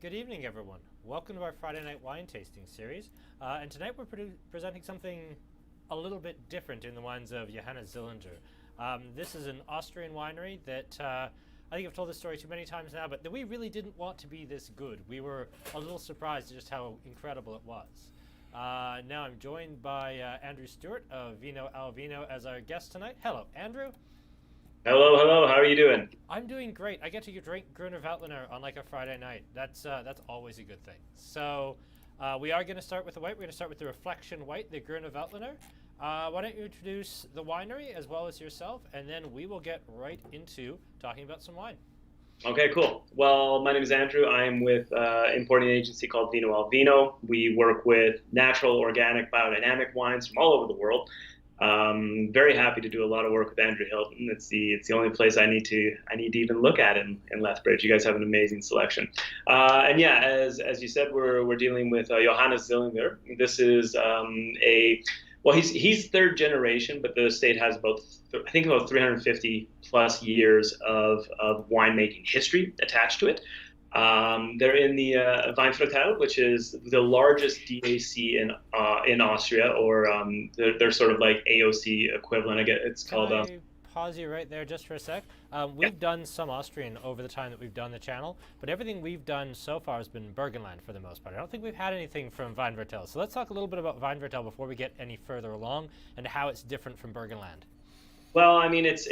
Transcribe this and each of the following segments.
Good evening, everyone. Welcome to our Friday night wine tasting series. And tonight we're presenting something a little bit different in the wines of Johannes Zillinger. This is an Austrian winery that I think I've told this story too many times now, but that we really didn't want to be this good. We were a little surprised at just how incredible it was. Now I'm joined by Andrew Stewart of Vino Al Vino as our guest tonight. Hello, Andrew. Hello, hello. How are you doing? I'm doing great. I get to drink Grüner Veltliner on like a Friday night. That's always a good thing. So we are going to start with the white. We're going to start with the Reflexion white, the Grüner Veltliner. Why don't you introduce the winery as well as yourself, and then we will get right into talking about some wine. Okay, cool. Well, my name is Andrew. I'm with an importing agency called Vino Al Vino. We work with natural, organic, biodynamic wines from all over the world. Very happy to do a lot of work with Andrew Hilton. It's the only place I need to even look at in Lethbridge. You guys have an amazing selection. And yeah, as you said, we're dealing with Johannes Zillinger. This is he's third generation, but the estate has about 350 plus years of winemaking history attached to it. They're in the Weinviertel, which is the largest DAC in Austria, or they're sort of like AOC equivalent. I guess it's called. Can I pause you right there just for a sec? We've done some Austrian over the time that we've done the channel, but everything we've done so far has been Burgenland for the most part. I don't think we've had anything from Weinviertel. So let's talk a little bit about Weinviertel before we get any further along and how it's different from Burgenland. Well, I mean, it's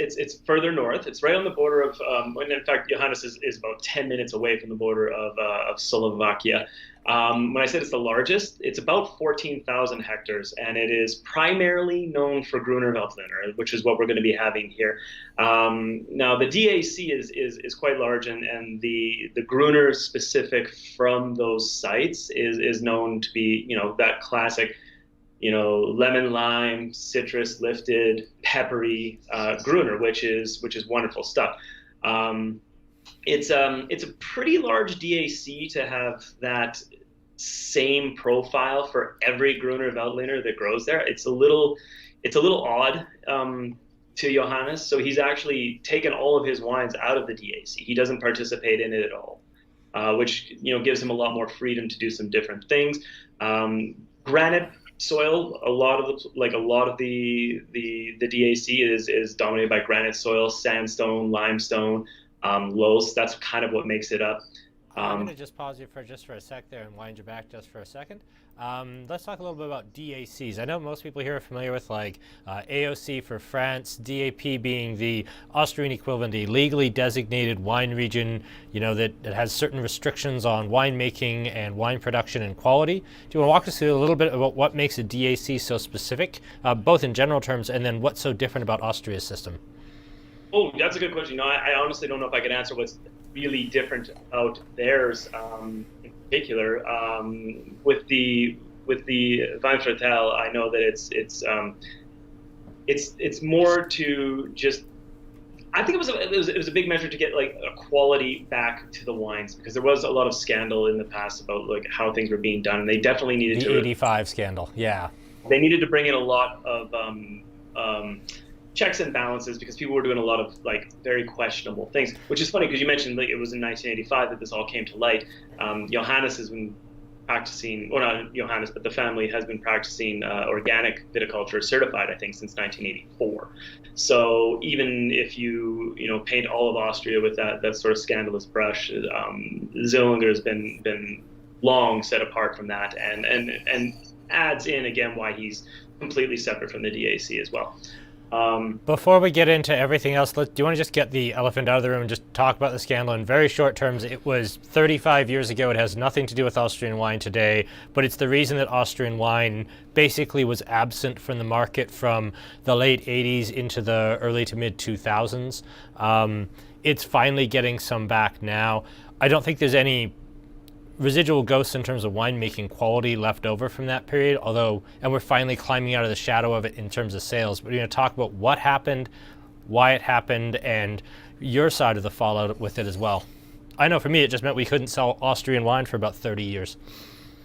further north. It's right on the border of, and in fact, Johannes is about 10 minutes away from the border of Slovakia. When I said it's the largest, it's about 14,000 hectares, and it is primarily known for Grüner Veltliner, which is what we're going to be having here. Now, the DAC is quite large, and the Grüner specific from those sites is known to be, that classic, lemon, lime, citrus lifted, peppery Grüner, which is wonderful stuff. It's a pretty large DAC to have that same profile for every Grüner Veltliner that grows there. It's a little odd to Johannes, so he's actually taken all of his wines out of the DAC. He doesn't participate in it at all, which gives him a lot more freedom to do some different things. Granite soil, a lot of the DAC is dominated by granite soil, sandstone, limestone, loess. That's kind of what makes it up. I'm going to just pause you for a sec there and wind you back just for a second. Let's talk a little bit about DACs. I know most people here are familiar with like AOC for France, DAP being the Austrian equivalent, a legally designated wine region, that has certain restrictions on winemaking and wine production and quality. Do you want to walk us through a little bit about what makes a DAC so specific, both in general terms and then what's so different about Austria's system? Oh, that's a good question. I honestly don't know if I can answer what's really different about theirs in particular. With the Weinviertel, I know that it's more to just. I think it was a big measure to get like a quality back to the wines, because there was a lot of scandal in the past about like how things were being done, and they definitely needed the 85 scandal. Yeah, they needed to bring in a lot of checks and balances, because people were doing a lot of like very questionable things, which is funny because you mentioned like it was in 1985 that this all came to light. Johannes has been practicing, or not Johannes, but the family has been practicing organic viticulture certified, I think, since 1984. So even if you paint all of Austria with that sort of scandalous brush, Zillinger has been long set apart from that, and adds in again why he's completely separate from the DAC as well. Before we get into everything else, do you want to just get the elephant out of the room and just talk about the scandal in very short terms? It was 35 years ago. It has nothing to do with Austrian wine today, but it's the reason that Austrian wine basically was absent from the market from the late 80s into the early to mid 2000s. It's finally getting some back now. I don't think there's any residual ghosts in terms of winemaking quality left over from that period, and we're finally climbing out of the shadow of it in terms of sales. But we're going to talk about what happened, why it happened, and your side of the fallout with it as well. I know for me it just meant we couldn't sell Austrian wine for about 30 years.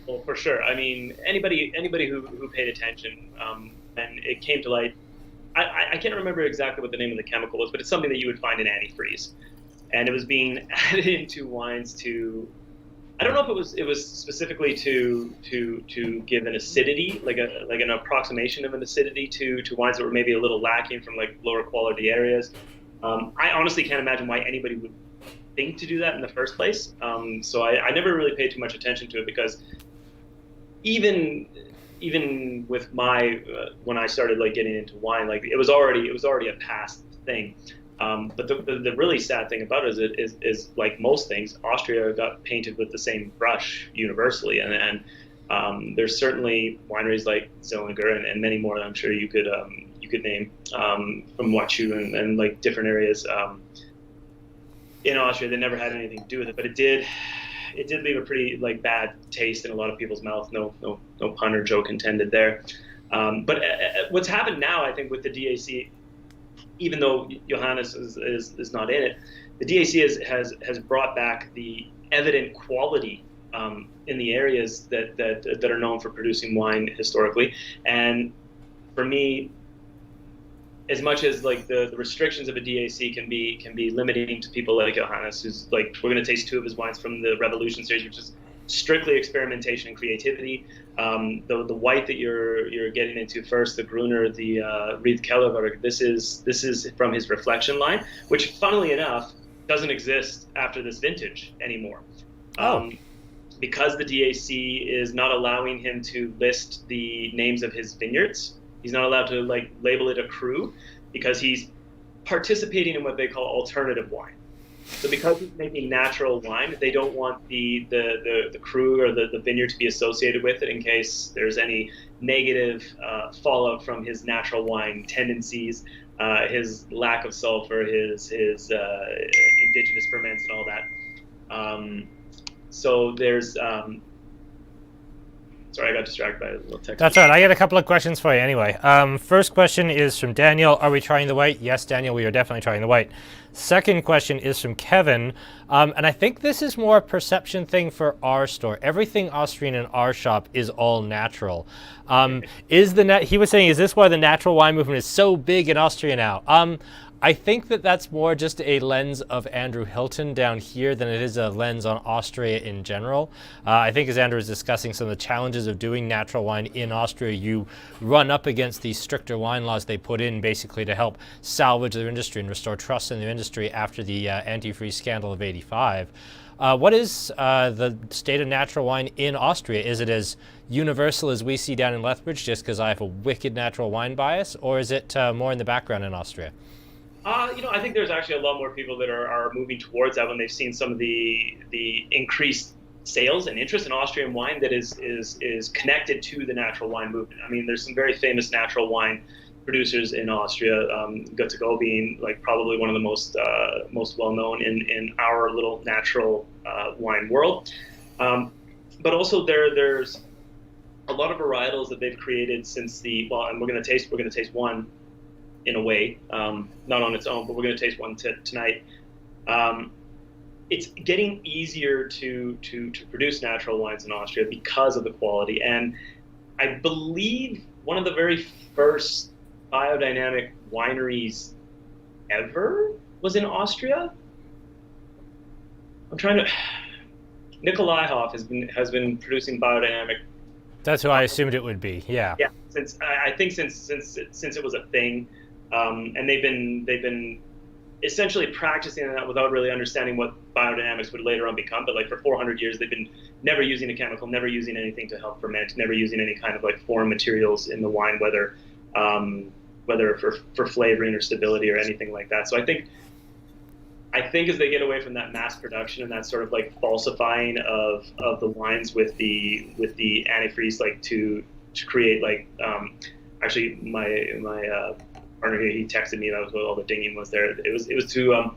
Well, for sure. I mean, anybody who paid attention, and it came to light, I can't remember exactly what the name of the chemical was, but it's something that you would find in antifreeze. And it was being added into wines to I don't know if it was specifically to give an acidity, like an approximation of an acidity to wines that were maybe a little lacking from like lower quality areas. I honestly can't imagine why anybody would think to do that in the first place. So I never really paid too much attention to it because even even with my when I started like getting into wine, like it was already a past thing. But the really sad thing about it is like most things, Austria got painted with the same brush universally, and there's certainly wineries like Zillinger and many more that I'm sure you could name from Wachu and like different areas in Austria that never had anything to do with it, but it did leave a pretty like bad taste in a lot of people's mouth. No pun or joke intended there. But what's happened now, I think, with the DAC, even though Johannes is not in it, the DAC has brought back the evident quality in the areas that are known for producing wine historically. And for me, as much as like the restrictions of a DAC can be limiting to people like Johannes, who's like, we're going to taste two of his wines from the Revolution series, which is strictly experimentation and creativity. The white that you're getting into first, the Grüner, the Ried Kellerberg, this is from his Reflexion line, which funnily enough doesn't exist after this vintage anymore. Oh. Because the DAC is not allowing him to list the names of his vineyards. He's not allowed to like label it a cru because he's participating in what they call alternative wine. So because he's making natural wine, they don't want the cru or the vineyard to be associated with it in case there's any negative fallout from his natural wine tendencies, his lack of sulfur, his indigenous ferments and all that. So there's sorry, I got distracted by a little text. That's all right. I got a couple of questions for you anyway. First question is from Daniel. Are we trying the white? Yes, Daniel, we are definitely trying the white. Second question is from Kevin. And I think this is more a perception thing for our store. Everything Austrian in our shop is all natural. He was saying, is this why the natural wine movement is so big in Austria now? I think that's more just a lens of Andrew Hilton down here than it is a lens on Austria in general. I think as Andrew was discussing some of the challenges of doing natural wine in Austria, you run up against these stricter wine laws they put in basically to help salvage their industry and restore trust in their industry after the antifreeze scandal of '85. What is the state of natural wine in Austria? Is it as universal as we see down in Lethbridge just because I have a wicked natural wine bias, or is it more in the background in Austria? I think there's actually a lot more people that are moving towards that when they've seen some of the increased sales and interest in Austrian wine that is connected to the natural wine movement. I mean, there's some very famous natural wine producers in Austria, Götze being like probably one of the most well known in our little natural wine world. But also there's a lot of varietals that they've created since and we're going to taste one in a way, not on its own, but we're going to taste one tonight. It's getting easier to produce natural wines in Austria because of the quality. And I believe one of the very first biodynamic wineries ever was in Austria. Nikolai Hoff has been producing biodynamic. That's who I assumed it would be. Yeah. Yeah. Since it was a thing. And they've been essentially practicing that without really understanding what biodynamics would later on become. But like for 400 years, they've been never using a chemical, never using anything to help ferment, never using any kind of like foreign materials in the wine, whether for flavoring or stability or anything like that. So I think as they get away from that mass production and that sort of like falsifying of the wines with the antifreeze, like to create like actually my partner here, he texted me, that was what all the dinging was there. It was to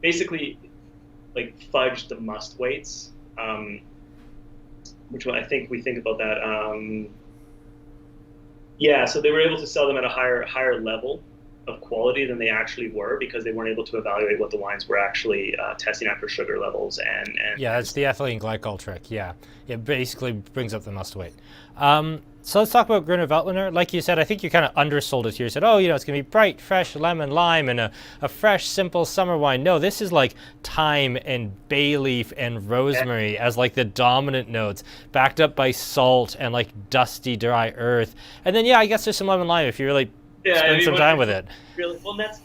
basically like fudge the must weights, which one I think we think about that. So they were able to sell them at a higher level of quality than they actually were because they weren't able to evaluate what the wines were actually testing at for sugar levels Yeah, it's the ethylene glycol trick. Yeah, it basically brings up the must weight. So let's talk about Grüner Veltliner. Like you said, I think you kind of undersold it here. You said, oh, it's going to be bright, fresh lemon, lime, and a fresh, simple summer wine. No, this is like thyme and bay leaf and rosemary as like the dominant notes, backed up by salt and like dusty, dry earth. And then, yeah, I guess there's some lemon lime if you really spend some time with it. Really, well, that's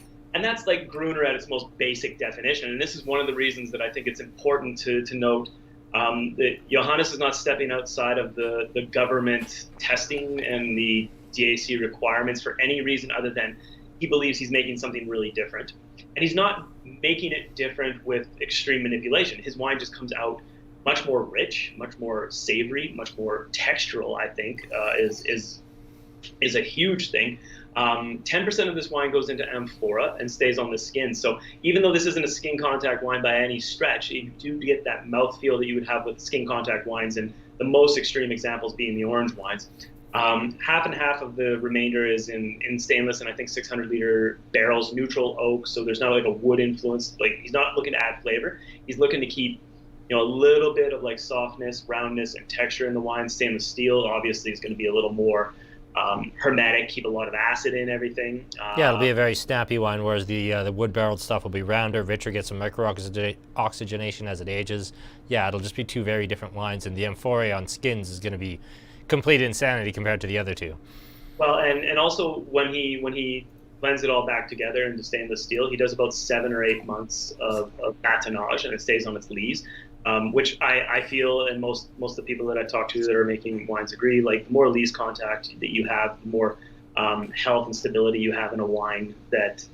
like Grüner at its most basic definition. And this is one of the reasons that I think it's important to note that Johannes is not stepping outside of the government testing and the DAC requirements for any reason other than he believes he's making something really different. And he's not making it different with extreme manipulation. His wine just comes out much more rich, much more savory, much more textural, I think, is a huge thing. 10% of this wine goes into amphora and stays on the skin. So even though this isn't a skin contact wine by any stretch, you do get that mouthfeel that you would have with skin contact wines, and the most extreme examples being the orange wines. Half and half of the remainder is in stainless and I think 600-liter barrels, neutral oak. So there's not like a wood influence. Like he's not looking to add flavor. He's looking to keep a little bit of like softness, roundness, and texture in the wine. Stainless steel obviously is going to be a little more hermetic, keep a lot of acid in everything. Yeah, it'll be a very snappy wine, whereas the wood-barreled stuff will be rounder, richer, get some micro-oxygenation as it ages. Yeah, it'll just be two very different wines, and the amphora on skins is going to be complete insanity compared to the other two. Well, and also when he blends it all back together into stainless steel, he does about 7 or 8 months of batonnage, and it stays on its lees. Which I feel, and most of the people that I talk to that are making wines agree, like the more lees contact that you have, the more health and stability you have in a wine that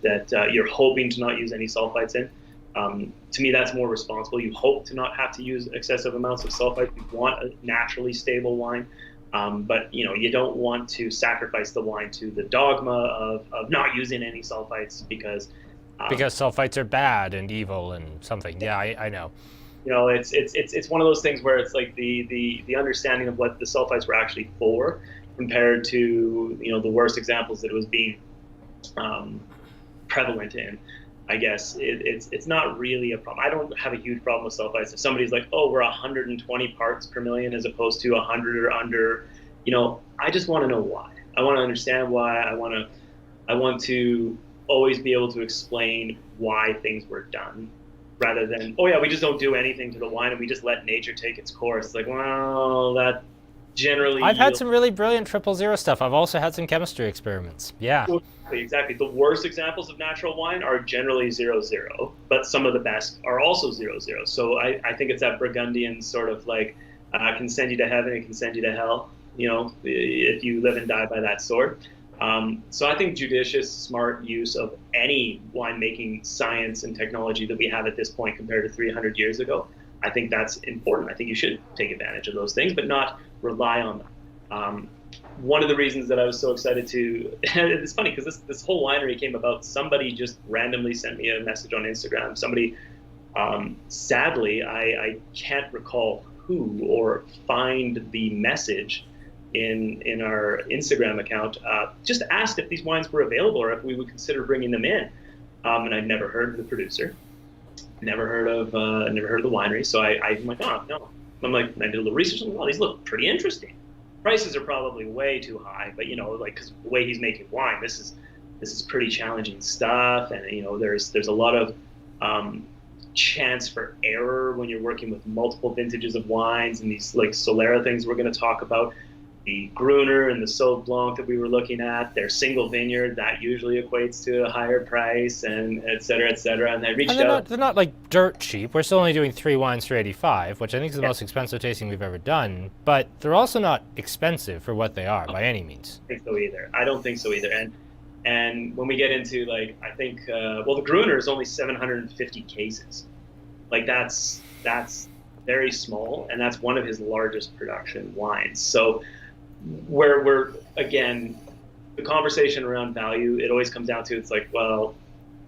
you're hoping to not use any sulfites in. To me, that's more responsible. You hope to not have to use excessive amounts of sulfites. You want a naturally stable wine, but you don't want to sacrifice the wine to the dogma of not using any sulfites because sulfites are bad and evil and something. Yeah, I know. It's one of those things where it's like the understanding of what the sulfites were actually for compared to the worst examples that it was being prevalent in. I guess it's not really a problem. I don't have a huge problem with sulfites. If somebody's like, oh, we're 120 parts per million as opposed to 100 or under, I just want to know why. I want to understand why. I want to always be able to explain why things were done, rather than, oh yeah, we just don't do anything to the wine and we just let nature take its course. It's like, well, that generally... I've had some really brilliant 000 stuff. I've also had some chemistry experiments. Yeah. Exactly. The worst examples of natural wine are generally 0-0, but some of the best are also 0-0. So I think it's that Burgundian sort of like, can send you to heaven, it can send you to hell, if you live and die by that sword. So I think judicious, smart use of any winemaking science and technology that we have at this point compared to 300 years ago, I think that's important. I think you should take advantage of those things, but not rely on them. One of the reasons that I was so excited to, it's funny because this whole winery came about, somebody just randomly sent me a message on Instagram. Somebody, sadly, I can't recall who or find the message in our Instagram account, just asked if these wines were available or if we would consider bringing them in. And I'd never heard of the producer, never heard of the winery. So I'm like, oh no. I'm like, I did a little research. Oh, these look pretty interesting. Prices are probably way too high, but like, because the way he's making wine, this is pretty challenging stuff, and there's a lot of chance for error when you're working with multiple vintages of wines and these like Solera things we're going to talk about. The Grüner and the Sauv Blanc that we were looking at, they're single vineyard. That usually equates to a higher price, and et cetera, et cetera. And I reached out. They're not like dirt cheap. We're still only doing 3 wines for $85, which I think is the most expensive tasting we've ever done. But they're also not expensive for what they are by any means. I don't think so either. And when we get into like, I think, the Grüner is only 750 cases. Like that's very small, and that's one of his largest production wines. So where we're, again, the conversation around value, it always comes down to, it's like, well,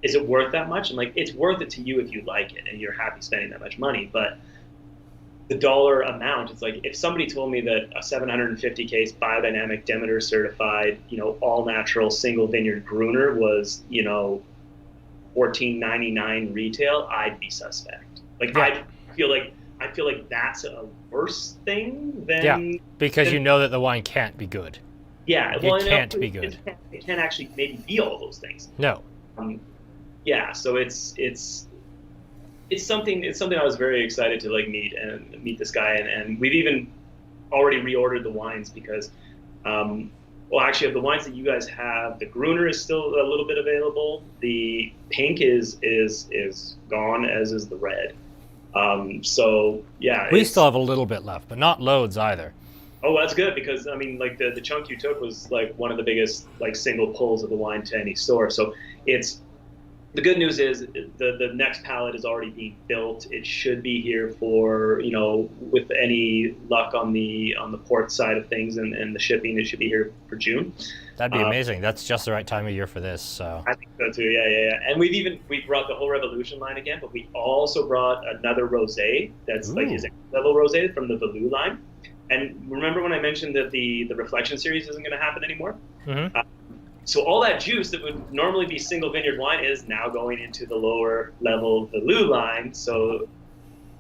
is it worth that much? And like, it's worth it to you if you like it and you're happy spending that much money. But the dollar amount, it's like if somebody told me that a 750 case biodynamic Demeter certified, all natural single vineyard Grüner was, 14.99 retail, I'd be suspect. Like Yeah. I feel like that's a worse thing than because you know that the wine can't be good. Yeah, well, it can't be good. It can't actually maybe be all those things. No. So it's something I was very excited to meet this guy, and we've even already reordered the wines because actually of the wines that you guys have, the Grüner is still a little bit available. The pink is gone, as is the red. So yeah, we still have a little bit left, but not loads either. Oh, that's good, because I mean, like the chunk you took was like one of the biggest like single pulls of the wine to any store. So it's the good news is the next pallet is already being built. It should be here for, with any luck on the port side of things and the shipping, it should be here for June. That'd be amazing. That's just the right time of year for this. So I think so too. Yeah. And we brought the whole Revolution line again, but we also brought another rosé that's like his level rosé from the Veltliner line. And remember when I mentioned that the Reflexion series isn't going to happen anymore? Mm-hmm. So all that juice that would normally be single vineyard wine is now going into the lower level Veltliner line. So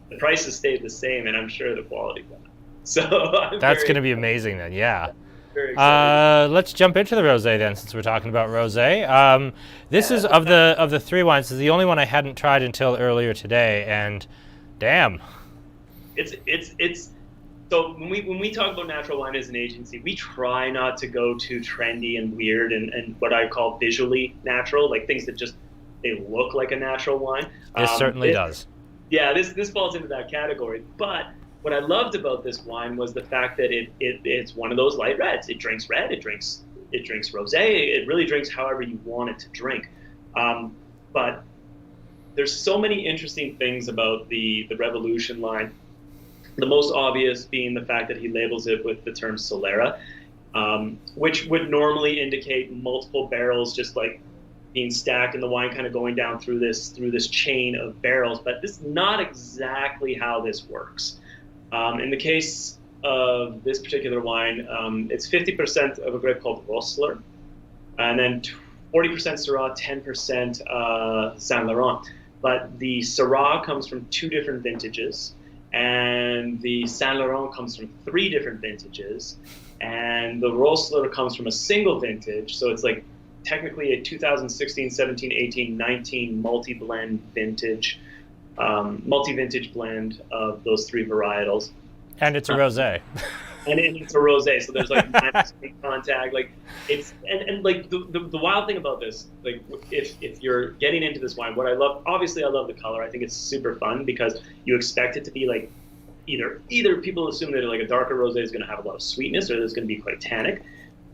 the prices stayed the same, and I'm sure the quality went up. So that's going to be amazing then. Yeah. Very excited. Let's jump into the rosé then, since we're talking about rosé. This is of the three wines. This is the only one I hadn't tried until earlier today, and damn. It's So when we talk about natural wine as an agency, we try not to go too trendy and weird and what I call visually natural, like things that just they look like a natural wine. This certainly does. Yeah, this falls into that category. But what I loved about this wine was the fact that it's one of those light reds. It drinks red. It drinks rosé. It really drinks however you want it to drink. But there's so many interesting things about the Revolution line. The most obvious being the fact that he labels it with the term Solera, which would normally indicate multiple barrels just like being stacked and the wine kind of going down through this chain of barrels. But this is not exactly how this works. In the case of this particular wine, it's 50% of a grape called Rössler, and then 40% Syrah, 10% Saint Laurent. But the Syrah comes from 2 different vintages, and the Saint Laurent comes from 3 different vintages, and the Rössler comes from a single vintage. So it's like technically a 2016, 17, 18, 19 multi-blend vintage, multi-vintage blend of those 3 varietals. And it's a rosé. And it's a rosé, so there's like minus contact. Like it's and like the wild thing about this, like if you're getting into this wine, what I love, obviously I love the color. I think it's super fun because you expect it to be like either people assume that like a darker rosé is going to have a lot of sweetness or it's going to be quite tannic.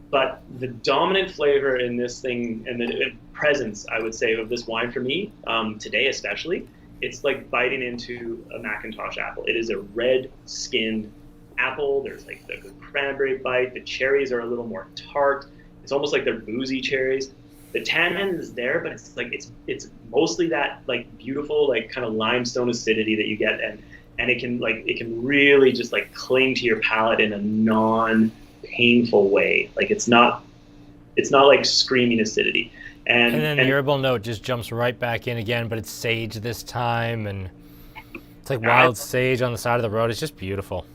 But the dominant flavor in this thing and the presence, I would say, of this wine for me today especially, it's like biting into a Macintosh apple. It is a red-skinned apple. There's like the cranberry bite. The cherries are a little more tart. It's almost like they're boozy cherries. The tannin is there, but it's like it's mostly that like beautiful like kind of limestone acidity that you get, and it can really just like cling to your palate in a non-painful way. Like it's not like screaming acidity. And then the herbal note just jumps right back in again, but it's sage this time, and it's like wild sage on the side of the road. It's just beautiful.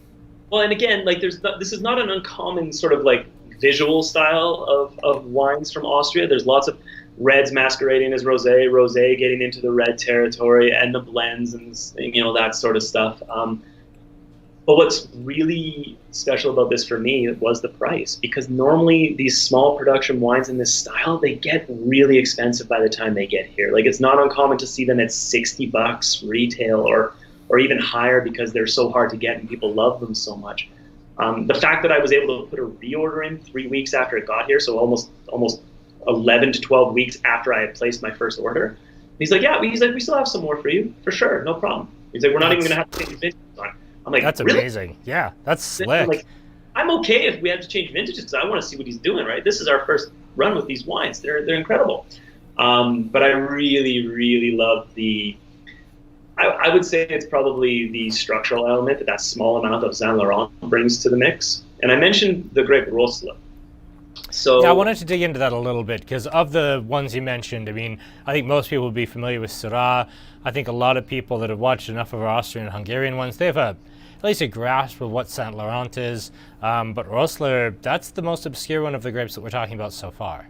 Well, and again, like this is not an uncommon sort of like visual style of wines from Austria. There's lots of reds masquerading as rosé getting into the red territory, and the blends and that sort of stuff. But what's really special about this for me was the price, because normally these small production wines in this style, they get really expensive by the time they get here. Like it's not uncommon to see them at $60 retail or even higher because they're so hard to get and people love them so much. The fact that I was able to put a reorder in 3 weeks after it got here, so almost 11 to 12 weeks after I had placed my first order, he's like, we still have some more for you, for sure, no problem. He's like, we're not even going to have to change vintages on it. I'm like, that's really? Amazing. Yeah, that's slick. Like, I'm okay if we have to change vintages because I want to see what he's doing, right? This is our first run with these wines. They're incredible. But I really, really love the I would say it's probably the structural element that small amount of Saint Laurent brings to the mix. And I mentioned the grape Rosler. So yeah, I wanted to dig into that a little bit because of the ones you mentioned, I mean, I think most people would be familiar with Syrah. I think a lot of people that have watched enough of our Austrian and Hungarian ones, they have at least a grasp of what Saint Laurent is. But Rosler, that's the most obscure one of the grapes that we're talking about so far.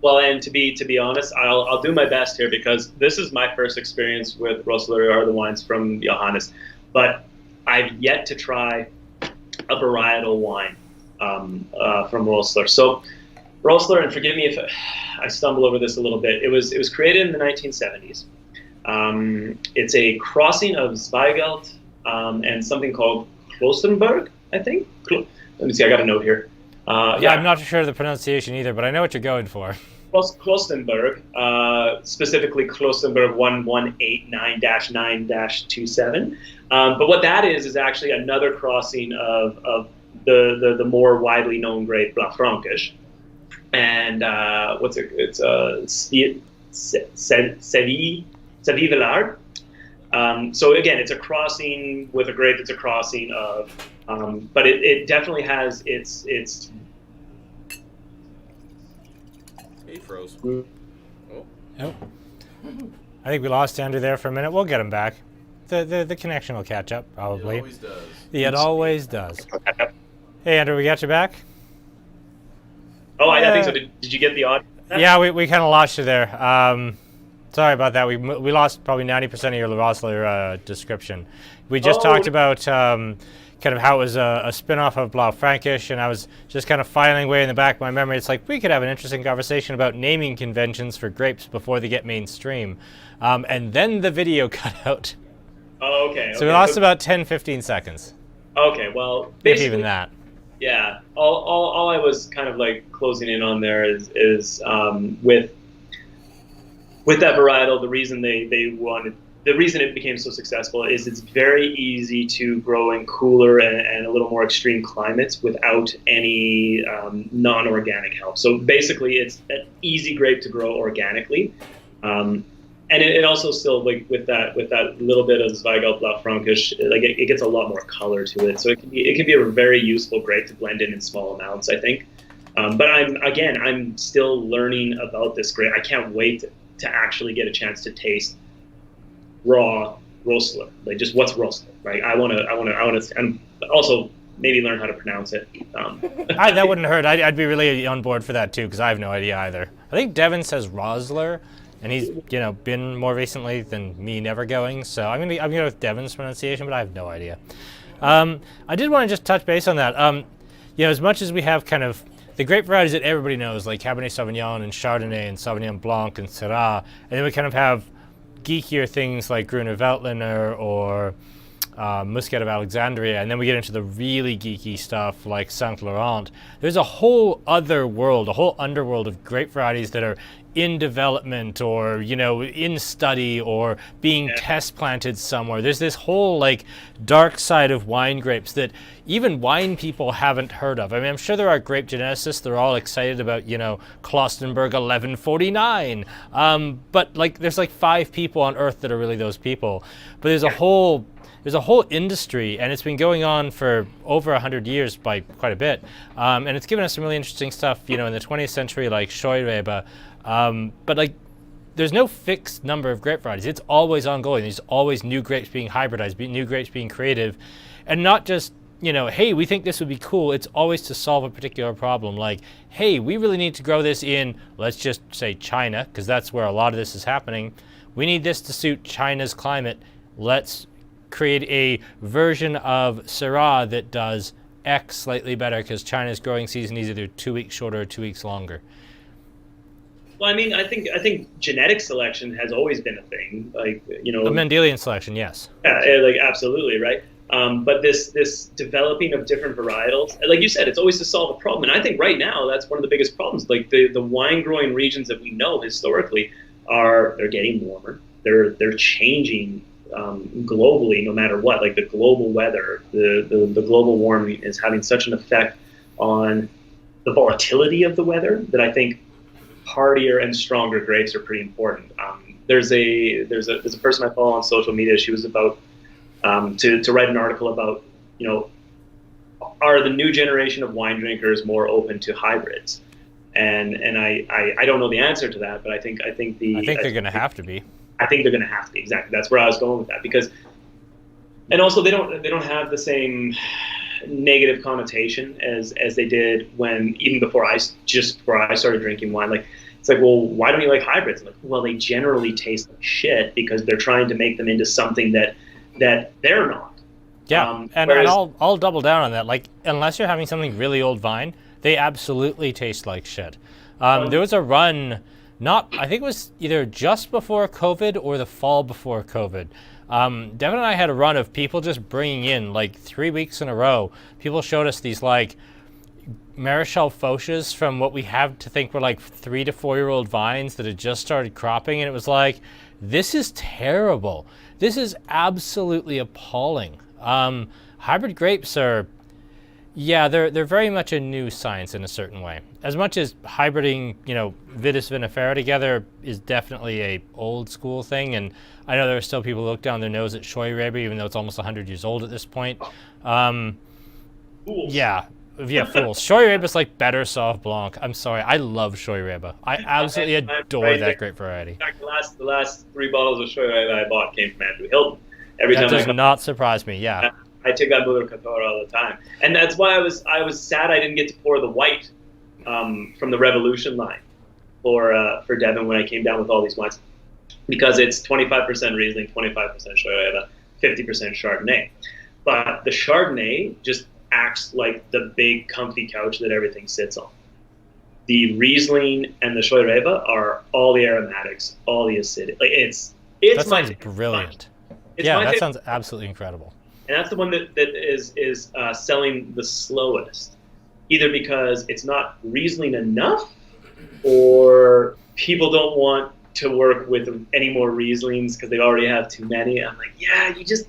well, and to be honest, I'll do my best here because this is my first experience with Rosler or the wines from Johannes, but I've yet to try a varietal wine from Rosler. So Rosler, and forgive me if I stumble over this a little bit. It was created in the 1970s. It's a crossing of Zweigelt and something called Klostenberg, I think. Let me see. I got a note here. Yeah, I'm not sure of the pronunciation either, but I know what you're going for. Klostenberg, specifically Klostenberg 1189-9-27. But what that is actually another crossing of the more widely known grape Blaufränkisch. And what's it? It's Seville Villard. So again, it's a crossing with a grape that's a crossing of, but it definitely has its. He froze. Oh. I think we lost Andrew there for a minute. We'll get him back. The connection will catch up, probably. It always does. Yeah, it always does. Hey, Andrew, we got you back? Oh, I think so. Did you get the audio? Yeah, we kind of lost you there. Sorry about that. We lost probably 90% of your Rosler description. We just talked about kind of how it was a spin-off of Blaufränkisch, and I was just kind of filing away in the back of my memory. It's like we could have an interesting conversation about naming conventions for grapes before they get mainstream. And then the video cut out. Oh, okay. So we lost about 10, 15 seconds. Okay, well, If basically, even that. yeah. All I was kind of like closing in on there is with that varietal, the reason the reason it became so successful is it's very easy to grow in cooler and a little more extreme climates without any non-organic help. So basically, it's an easy grape to grow organically, and it also still, like with that little bit of Zweigelt Blaufränkisch, like it gets a lot more color to it. So it can be a very useful grape to blend in small amounts, I think. But I'm still learning about this grape. I can't wait to actually get a chance to taste raw Rosler, like just what's Rosler. Like I want to, and also maybe learn how to pronounce it. That wouldn't hurt. I'd be really on board for that too, because I have no idea either. I think Devin says Rosler, and he's been more recently than me never going. So I'm gonna go with Devin's pronunciation, but I have no idea. I did want to just touch base on that. As much as we have kind of the grape varieties that everybody knows, like Cabernet Sauvignon and Chardonnay and Sauvignon Blanc and Syrah, and then we kind of have geekier things like Grüner Veltliner or Muscat of Alexandria, and then we get into the really geeky stuff like Saint Laurent. There's a whole other world, a whole underworld of grape varieties that are in development or in study or being test planted somewhere. There's this whole like dark side of wine grapes that even wine people haven't heard of. I mean, I'm sure there are grape geneticists. They're all excited about Klostenberg 1149, but like there's like 5 people on earth that are really those people. But there's a whole industry, and it's been going on for over 100 years by quite a bit, and it's given us some really interesting stuff in the 20th century, like Scheurebe. But like there's no fixed number of grape varieties. It's always ongoing. There's always new grapes being hybridized, new grapes being creative, and not just hey, we think this would be cool. It's always to solve a particular problem. Like, hey, we really need to grow this in, let's just say China, because that's where a lot of this is happening. We need this to suit China's climate. Let's create a version of Syrah that does X slightly better because China's growing season is either 2 weeks shorter or 2 weeks longer. Well, I mean, I think genetic selection has always been a thing, like A Mendelian selection, yes. Yeah, like absolutely, right. But this developing of different varietals, like you said, it's always to solve a problem. And I think right now that's one of the biggest problems. Like the wine growing regions that we know historically they're getting warmer. They're changing globally, no matter what. Like the global weather, the global warming is having such an effect on the volatility of the weather that I think hardier and stronger grapes are pretty important. there's a person I follow on social media. She was about to write an article about, are the new generation of wine drinkers more open to hybrids? And I don't know the answer to that, but I think they're going to have to be. I think they're going to have to be. Exactly. That's where I was going with that, because, and also they don't have the same negative connotation as they did even before I started drinking wine. Like, it's like, well, why don't you like hybrids? Like, well, they generally taste like shit because they're trying to make them into something that they're not. Yeah, and I'll double down on that. Like, unless you're having something really old vine, they absolutely taste like shit. There was a run, I think it was either just before COVID or the fall before COVID. Devin and I had a run of people just bringing in, like, 3 weeks in a row. People showed us these, like, Marichal Fauches from what we have to think were, like, 3 to 4 year old vines that had just started cropping, and it was like, this is terrible. This is absolutely appalling. Hybrid grapes are, they're very much a new science in a certain way. As much as hybriding, Vitis vinifera together is definitely a old school thing, and I know there are still people who look down their nose at Shoei even though it's almost 100 years old at this point. Fools. Yeah, fools. Shoei is like better Sauv Blanc. I'm sorry, I love Shoei. I absolutely adore that grape variety. In fact, the last 3 bottles of Shoei I bought came from Andrew Hilton. That does not surprise me. Yeah, I take that Muller Catora all the time, and that's why I was sad I didn't get to pour the white from the Revolution line for Devin when I came down with all these wines, because it's 25% Riesling, 25% Shoei, 50% Chardonnay. But the Chardonnay just acts like the big comfy couch that everything sits on. The Riesling and the Shoei are all the aromatics, all the acidity. Like, it's that sounds brilliant. That sounds absolutely incredible. And that's the one that is selling the slowest, either because it's not Riesling enough, or people don't want to work with any more Rieslings because they already have too many. I'm like, yeah, you just.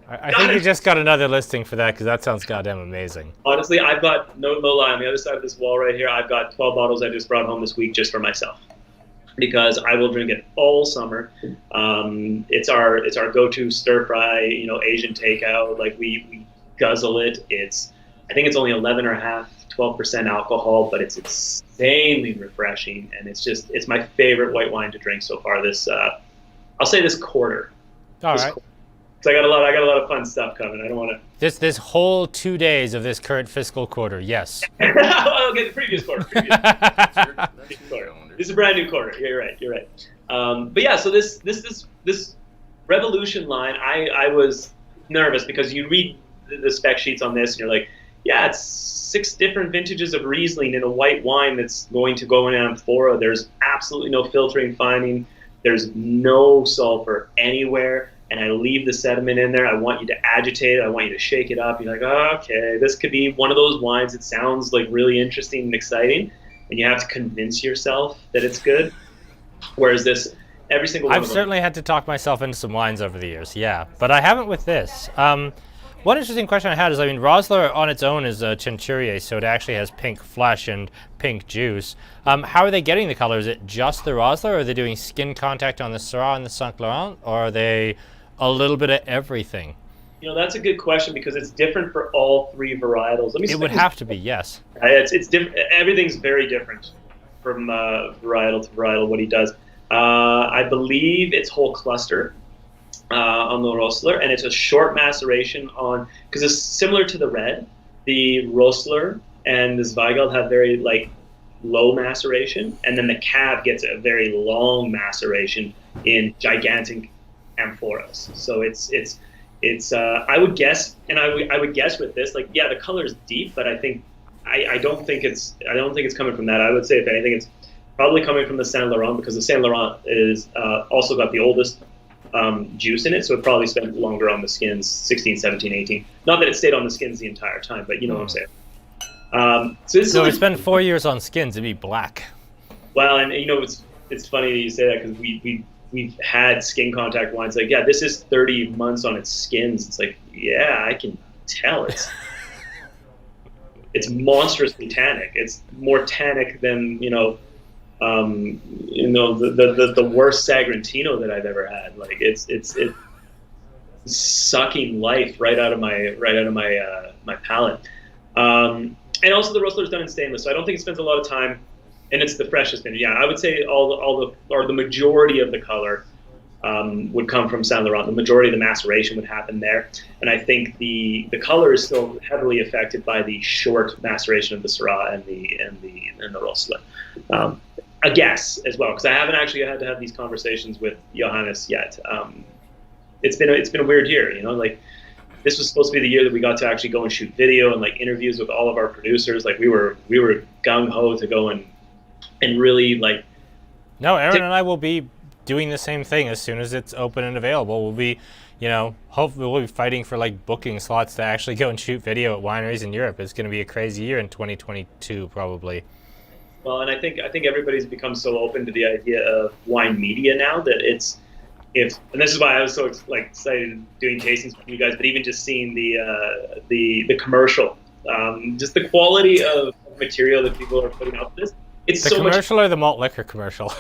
I think you just got another listing for that, because that sounds goddamn amazing. Honestly, I've got no lie, on the other side of this wall right here. I've got 12 bottles I just brought home this week just for myself, because I will drink it all summer. It's our go-to stir fry, Asian takeout. Like, we guzzle it. I think it's only 11.5, 12% alcohol, but it's insanely refreshing, and it's my favorite white wine to drink so far. I'll say this quarter. All right. So I got a lot of fun stuff coming. I don't want to. This whole 2 days of this current fiscal quarter, yes. Okay, the previous quarter. This is a brand new quarter. You're right. But yeah, so this Revolution line, I was nervous because you read the spec sheets on this and you're like, yeah, it's 6 different vintages of Riesling in a white wine that's going to go in amphora. There's absolutely no filtering, fining. There's no sulfur anywhere. And I leave the sediment in there. I want you to agitate it. I want you to shake it up. You're like, oh, okay, this could be one of those wines that sounds like really interesting and exciting, and you have to convince yourself that it's good. Whereas this, every single one I've certainly had to talk myself into some wines over the years, yeah, but I haven't with this. One interesting question I had is, Rosler on its own is a Centurier, so it actually has pink flesh and pink juice. How are they getting the color? Is it just the Rosler, or are they doing skin contact on the Syrah and the Saint Laurent, or are they a little bit of everything? That's a good question, because it's different for all 3 varietals. It would have to be, yes. It's different. Everything's very different from varietal to varietal, what he does. I believe it's whole cluster on the Rosler, and it's a short maceration because it's similar to the red. The Rosler and the Zweigelt have very low maceration, and then the Cab gets a very long maceration in gigantic amphoras. So it's I would guess, and I would guess with this, the color is deep, but I don't think it's coming from that. I would say, if anything, it's probably coming from the Saint Laurent, because the Saint Laurent is also got the oldest juice in it, so it probably spent longer on the skins, 16, 17, 18. Not that it stayed on the skins the entire time, but you know what I'm saying. So it spent 4 years on skins, it'd be black. Well, and it's funny that you say that, because we've had skin contact wines. Like, yeah, this is 30 months on its skins. It's like, yeah, I can tell it's monstrously tannic. It's more tannic than the worst Sagrantino that I've ever had. Like it's sucking life right out of my my palate. And also the Rosler is done in stainless, so I don't think it spends a lot of time, and it's the freshest vintage. Yeah, I would say the majority of the color would come from Saint Laurent. The majority of the maceration would happen there, and I think the color is still heavily affected by the short maceration of the Syrah and the Rosler. A guess as well, because I haven't actually had to have these conversations with Johannes yet. It's been a weird year, you know, like. This was supposed to be the year that we got to actually go and shoot video and like interviews with all of our producers. Like we were gung ho to go and really like. No, Aaron and I will be doing the same thing as soon as it's open and available. We'll be, you know, hopefully we'll be fighting for like booking slots to actually go and shoot video at wineries in Europe. It's going to be a crazy year in 2022 probably. Well, and I think everybody's become so open to the idea of wine media now that and this is why I was so excited doing tastings with you guys, but even just seeing the commercial, just the quality of material that people are putting out for this. It's the so commercial much, or the malt liquor commercial?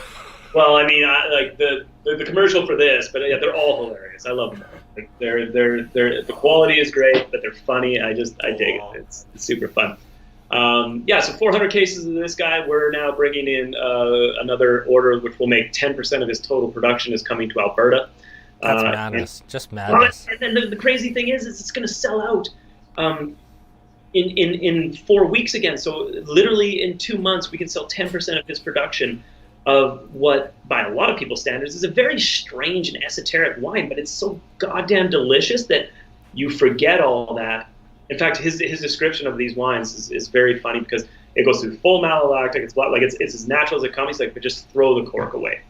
Well, I mean, like the commercial for this, but yeah, they're all hilarious. I love them. Like they're the quality is great, but they're funny. I dig it. It's super fun. Yeah, so 400 cases of this guy. We're now bringing in another order, which will make 10% of his total production is coming to Alberta. That's madness, just madness. And then the crazy thing is it's going to sell out in 4 weeks again. So literally in 2 months, we can sell 10% of his production of what, by a lot of people's standards, is a very strange and esoteric wine, but it's so goddamn delicious that you forget all that. In fact, his description of these wines is very funny because it goes through full malolactic. It's like it's as natural as it comes. He's like, but just throw the cork away.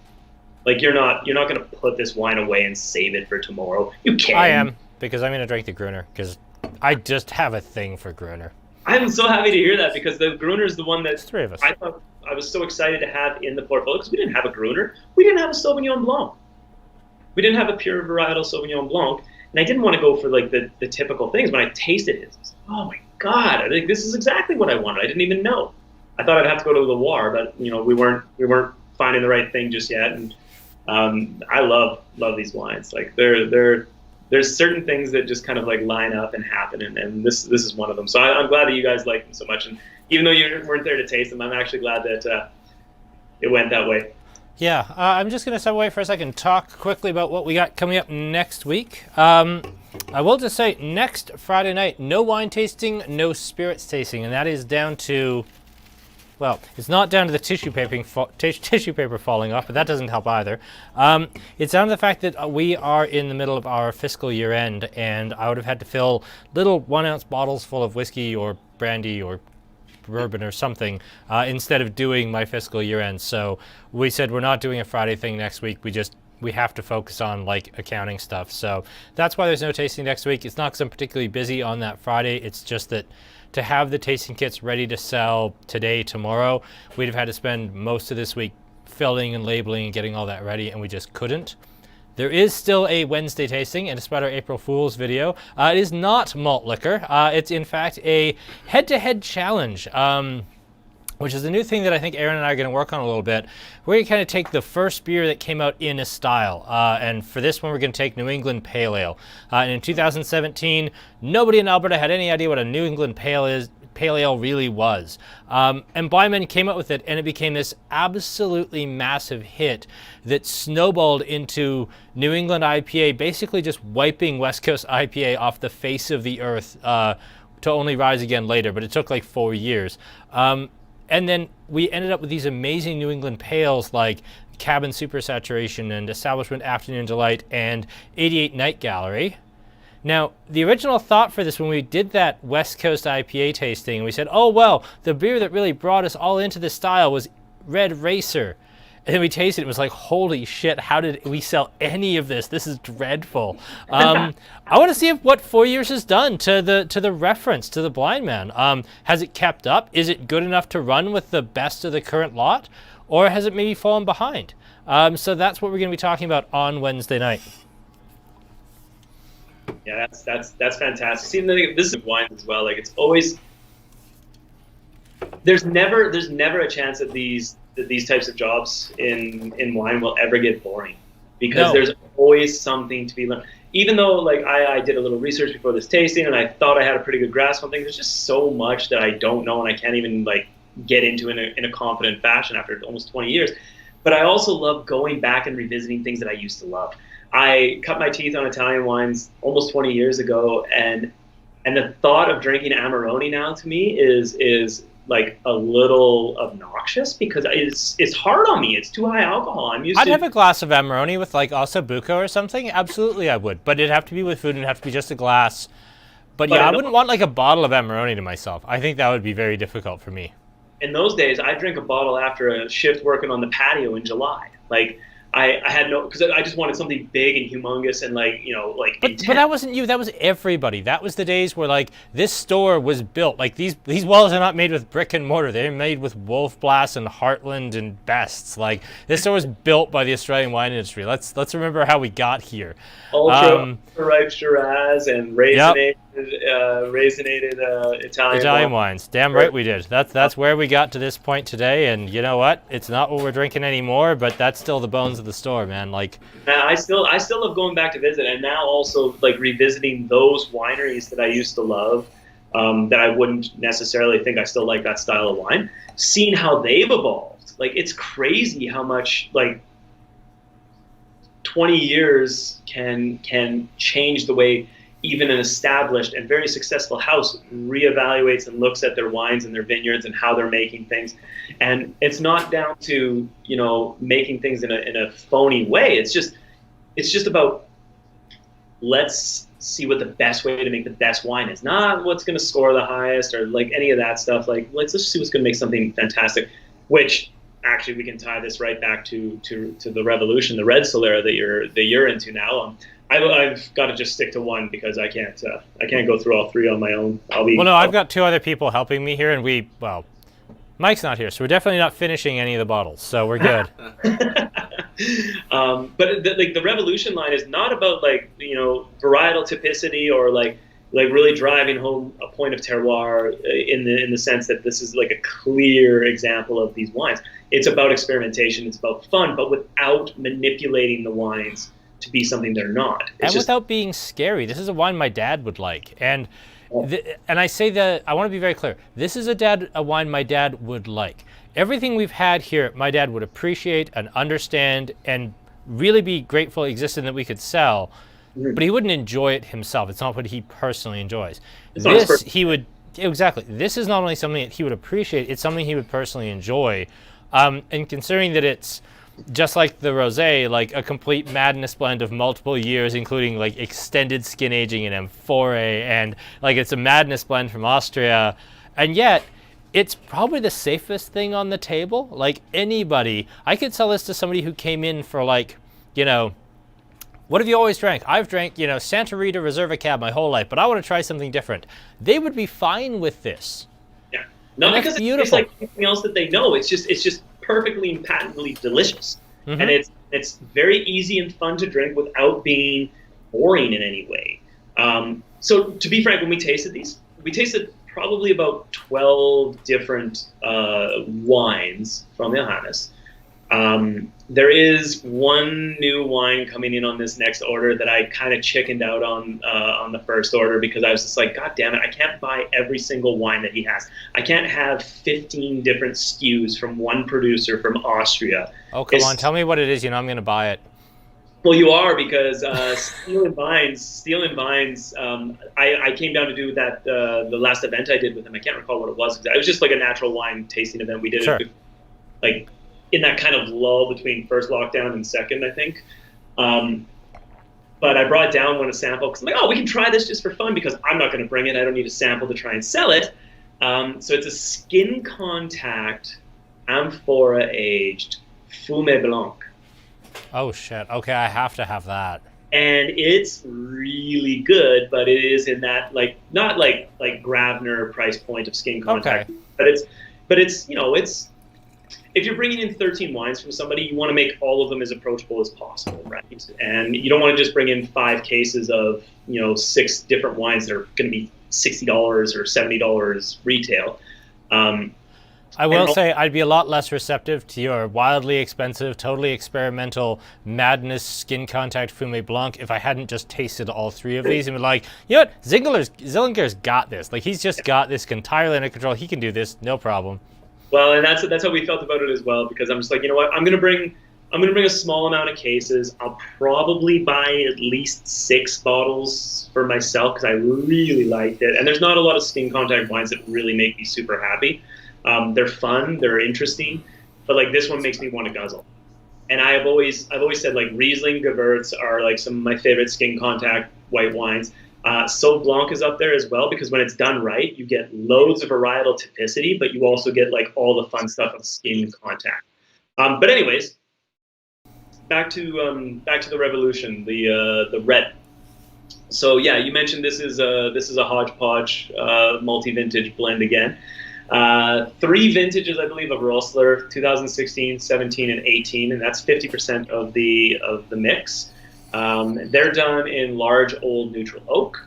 Like you're not going to put this wine away and save it for tomorrow. You can. I am, because I'm going to drink the Grüner because I just have a thing for Grüner. I'm so happy to hear that because the Grüner is the one that three of us. I thought I was so excited to have in the portfolio because we didn't have a Grüner. We didn't have a Sauvignon Blanc. We didn't have a pure varietal Sauvignon Blanc. And I didn't want to go for like the typical things. When I tasted it, I was like, oh my God, I think this is exactly what I wanted. I didn't even know. I thought I'd have to go to the Loire, but you know, we weren't finding the right thing just yet. And I love these wines. Like there's certain things that just kind of like line up and happen, and this is one of them. So I'm glad that you guys like them so much. And even though you weren't there to taste them, I'm actually glad that it went that way. Yeah, I'm just going to step away for a second and talk quickly about what we got coming up next week. I will just say, next Friday night, no wine tasting, no spirits tasting, and that is down to, well, it's not down to the tissue paper falling off, but that doesn't help either. It's down to the fact that we are in the middle of our fiscal year end, and I would have had to fill little 1-ounce bottles full of whiskey or brandy or bourbon or something instead of doing my fiscal year end. So we said we're not doing a Friday thing next week. We have to focus on like accounting stuff. So that's why there's no tasting next week. It's not because I'm particularly busy on that Friday. It's just that to have the tasting kits ready to sell today, tomorrow, we'd have had to spend most of this week filling and labeling and getting all that ready, and we just couldn't. There is still a Wednesday tasting, and despite our April Fool's video, it is not malt liquor. It's in fact a head-to-head challenge, which is a new thing that I think Aaron and I are going to work on a little bit. We're going to kind of take the first beer that came out in a style, and for this one we're going to take New England Pale Ale. And in 2017, nobody in Alberta had any idea what a New England Pale Ale really was. And Blyman came up with it, and it became this absolutely massive hit that snowballed into New England IPA, basically just wiping West Coast IPA off the face of the earth to only rise again later, but it took like 4 years. And then we ended up with these amazing New England Pales like Cabin Super Saturation and Establishment Afternoon Delight and 88 Night Gallery. Now, the original thought for this when we did that West Coast IPA tasting, we said, oh, well, the beer that really brought us all into this style was Red Racer. And then we tasted it, it was like, holy shit, how did we sell any of this? This is dreadful. I want to see what 4 years has done to the reference, to the Blind Man. Has it kept up? Is it good enough to run with the best of the current lot? Or has it maybe fallen behind? So that's what we're going to be talking about on Wednesday night. Yeah, that's fantastic. See, this is wine as well. Like it's always there's never a chance that these types of jobs in wine will ever get boring, because No. there's always something to be learned. Even though like I did a little research before this tasting and I thought I had a pretty good grasp on things, there's just so much that I don't know and I can't even like get into in a confident fashion after almost 20 years. But I also love going back and revisiting things that I used to love. I cut my teeth on Italian wines almost 20 years ago, and the thought of drinking Amarone now to me is like a little obnoxious, because it's hard on me. It's too high alcohol. I'd have a glass of Amarone with like Ossobuco or something. Absolutely, I would. But it'd have to be with food and it'd have to be just a glass. But yeah, I wouldn't want like a bottle of Amarone to myself. I think that would be very difficult for me. In those days, I'd drink a bottle after a shift working on the patio in July. Like, I had no, because I just wanted something big and humongous and like, you know, like. But that wasn't you. That was everybody. That was the days where like this store was built. Like these walls are not made with brick and mortar. They're made with Wolf Blass and Heartland and Bests. Like this store was built by the Australian wine industry. Let's remember how we got here. Ultra ripe Shiraz and raisinated Italian wines. Damn right we did. That's where we got to this point today. And you know what? It's not what we're drinking anymore, but that's still the bones of the store, man. Like I still love going back to visit, and now also like revisiting those wineries that I used to love, that I wouldn't necessarily think I still like that style of wine. Seeing how they've evolved, like it's crazy how much like 20 years can change the way even an established and very successful house reevaluates and looks at their wines and their vineyards and how they're making things. And it's not down to, you know, making things in a phony way. It's just about, let's see what the best way to make the best wine is. Not what's going to score the highest or like any of that stuff. Like, let's just see what's going to make something fantastic, which actually we can tie this right back to the Revolution, the red Solera that you're into now. I've got to just stick to one because I can't go through all three on my own. I've got two other people helping me here, and Mike's not here, so we're definitely not finishing any of the bottles, so we're good. But the Revolution line is not about like, you know, varietal typicity or like really driving home a point of terroir in the sense that this is like a clear example of these wines. It's about experimentation. It's about fun, but without manipulating the wines to be something they're not. And without being scary. This is a wine my dad would like. And I say that, I want to be very clear. This is a wine my dad would like. Everything we've had here, my dad would appreciate and understand and really be grateful it existed that we could sell, but he wouldn't enjoy it himself. It's not what he personally enjoys. This is not only something that he would appreciate, it's something he would personally enjoy. And considering that it's just like the rosé, like a complete madness blend of multiple years, including like extended skin aging and amphore, and like it's a madness blend from Austria, and yet it's probably the safest thing on the table. Like anybody, I could sell this to somebody who came in for like, you know, what have you always drank? I've drank, you know, Santa Rita Reserva Cab my whole life, but I want to try something different. They would be fine with this. Yeah, not because it's like anything else that they know. It's just perfectly and patently delicious, and it's very easy and fun to drink without being boring in any way. So to be frank, when we tasted these, we tasted probably about 12 different wines from Johannes. There is one new wine coming in on this next order that I kind of chickened out on the first order, because I was just like, God damn it, I can't buy every single wine that he has. I can't have 15 different SKUs from one producer from Austria. Oh, come on, tell me what it is. You know I'm going to buy it. Well, you are, because Steel and Vines, I came down to do that the last event I did with him. I can't recall what it was. It was just like a natural wine tasting event. We did it like in that kind of lull between first lockdown and second, I think. But I brought down one to sample because I'm like, oh, we can try this just for fun, because I'm not going to bring it. I don't need a sample to try and sell it. So it's a skin contact amphora aged Fumé Blanc. Oh shit! Okay, I have to have that. And it's really good, but it is in that like not like Grüner price point of skin contact. Okay. But it's you know it's. If you're bringing in 13 wines from somebody, you want to make all of them as approachable as possible, right? And you don't want to just bring in 5 cases of, you know, 6 different wines that are going to be $60 or $70 retail. I will say I'd be a lot less receptive to your wildly expensive, totally experimental madness skin contact Fumé Blanc if I hadn't just tasted all three of these and been like, you know what, Zillinger's got this. Like, he's just got this entirely under control. He can do this, no problem. Well, and that's how we felt about it as well, because I'm just like, you know what, I'm gonna bring a small amount of cases. I'll probably buy at least 6 bottles for myself because I really liked it. And there's not a lot of skin contact wines that really make me super happy. They're fun, they're interesting, but like this one makes me want to guzzle. And I've always said like Riesling Gewürz are like some of my favorite skin contact white wines. Sauv Blanc is up there as well, because when it's done right, you get loads of varietal typicity, but you also get like all the fun stuff of skin contact. But anyways, back to the Revolution, the red. So yeah, you mentioned this is a hodgepodge multi-vintage blend again. 3 vintages, I believe, of Rössler, 2016, 17, and 18, and that's 50% of the mix. They're done in large old neutral oak.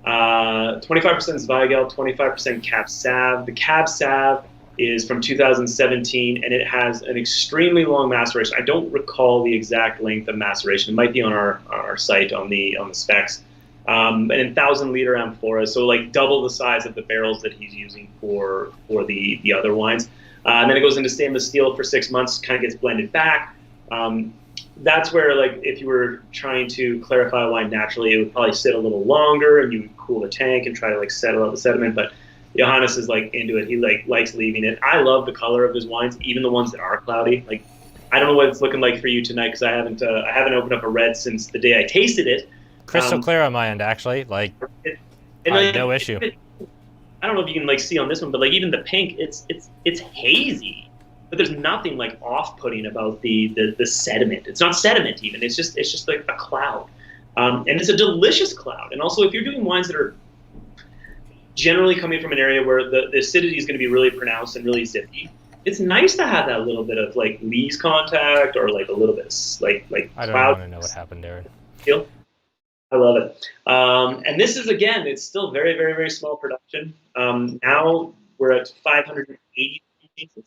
25% Zweigelt, 25% Cab Sauv. The Cab Sauv is from 2017, and it has an extremely long maceration. I don't recall the exact length of maceration. It might be on our site on the specs. And in 1,000-liter amphoras, so like double the size of the barrels that he's using for the other wines. And then it goes into stainless steel for 6 months, kind of gets blended back. That's where, like, if you were trying to clarify a wine naturally, it would probably sit a little longer, and you would cool the tank and try to like settle out the sediment. But Johannes is like into it. He likes leaving it. I love the color of his wines, even the ones that are cloudy. Like, I don't know what it's looking like for you tonight, because I haven't opened up a red since the day I tasted it. Crystal clear on my end, actually. Like, no issue. I don't know if you can like see on this one, but like even the pink, it's hazy, but there's nothing like off-putting about the sediment. It's not sediment even. It's just like a cloud, and it's a delicious cloud. And also, if you're doing wines that are generally coming from an area where the acidity is going to be really pronounced and really zippy, it's nice to have that little bit of like lees contact, or like a little bit like I don't cloud. want to know what happened there. Feel? I love it. And this is, again, it's still very, very, very small production. Now we're at 580 cases.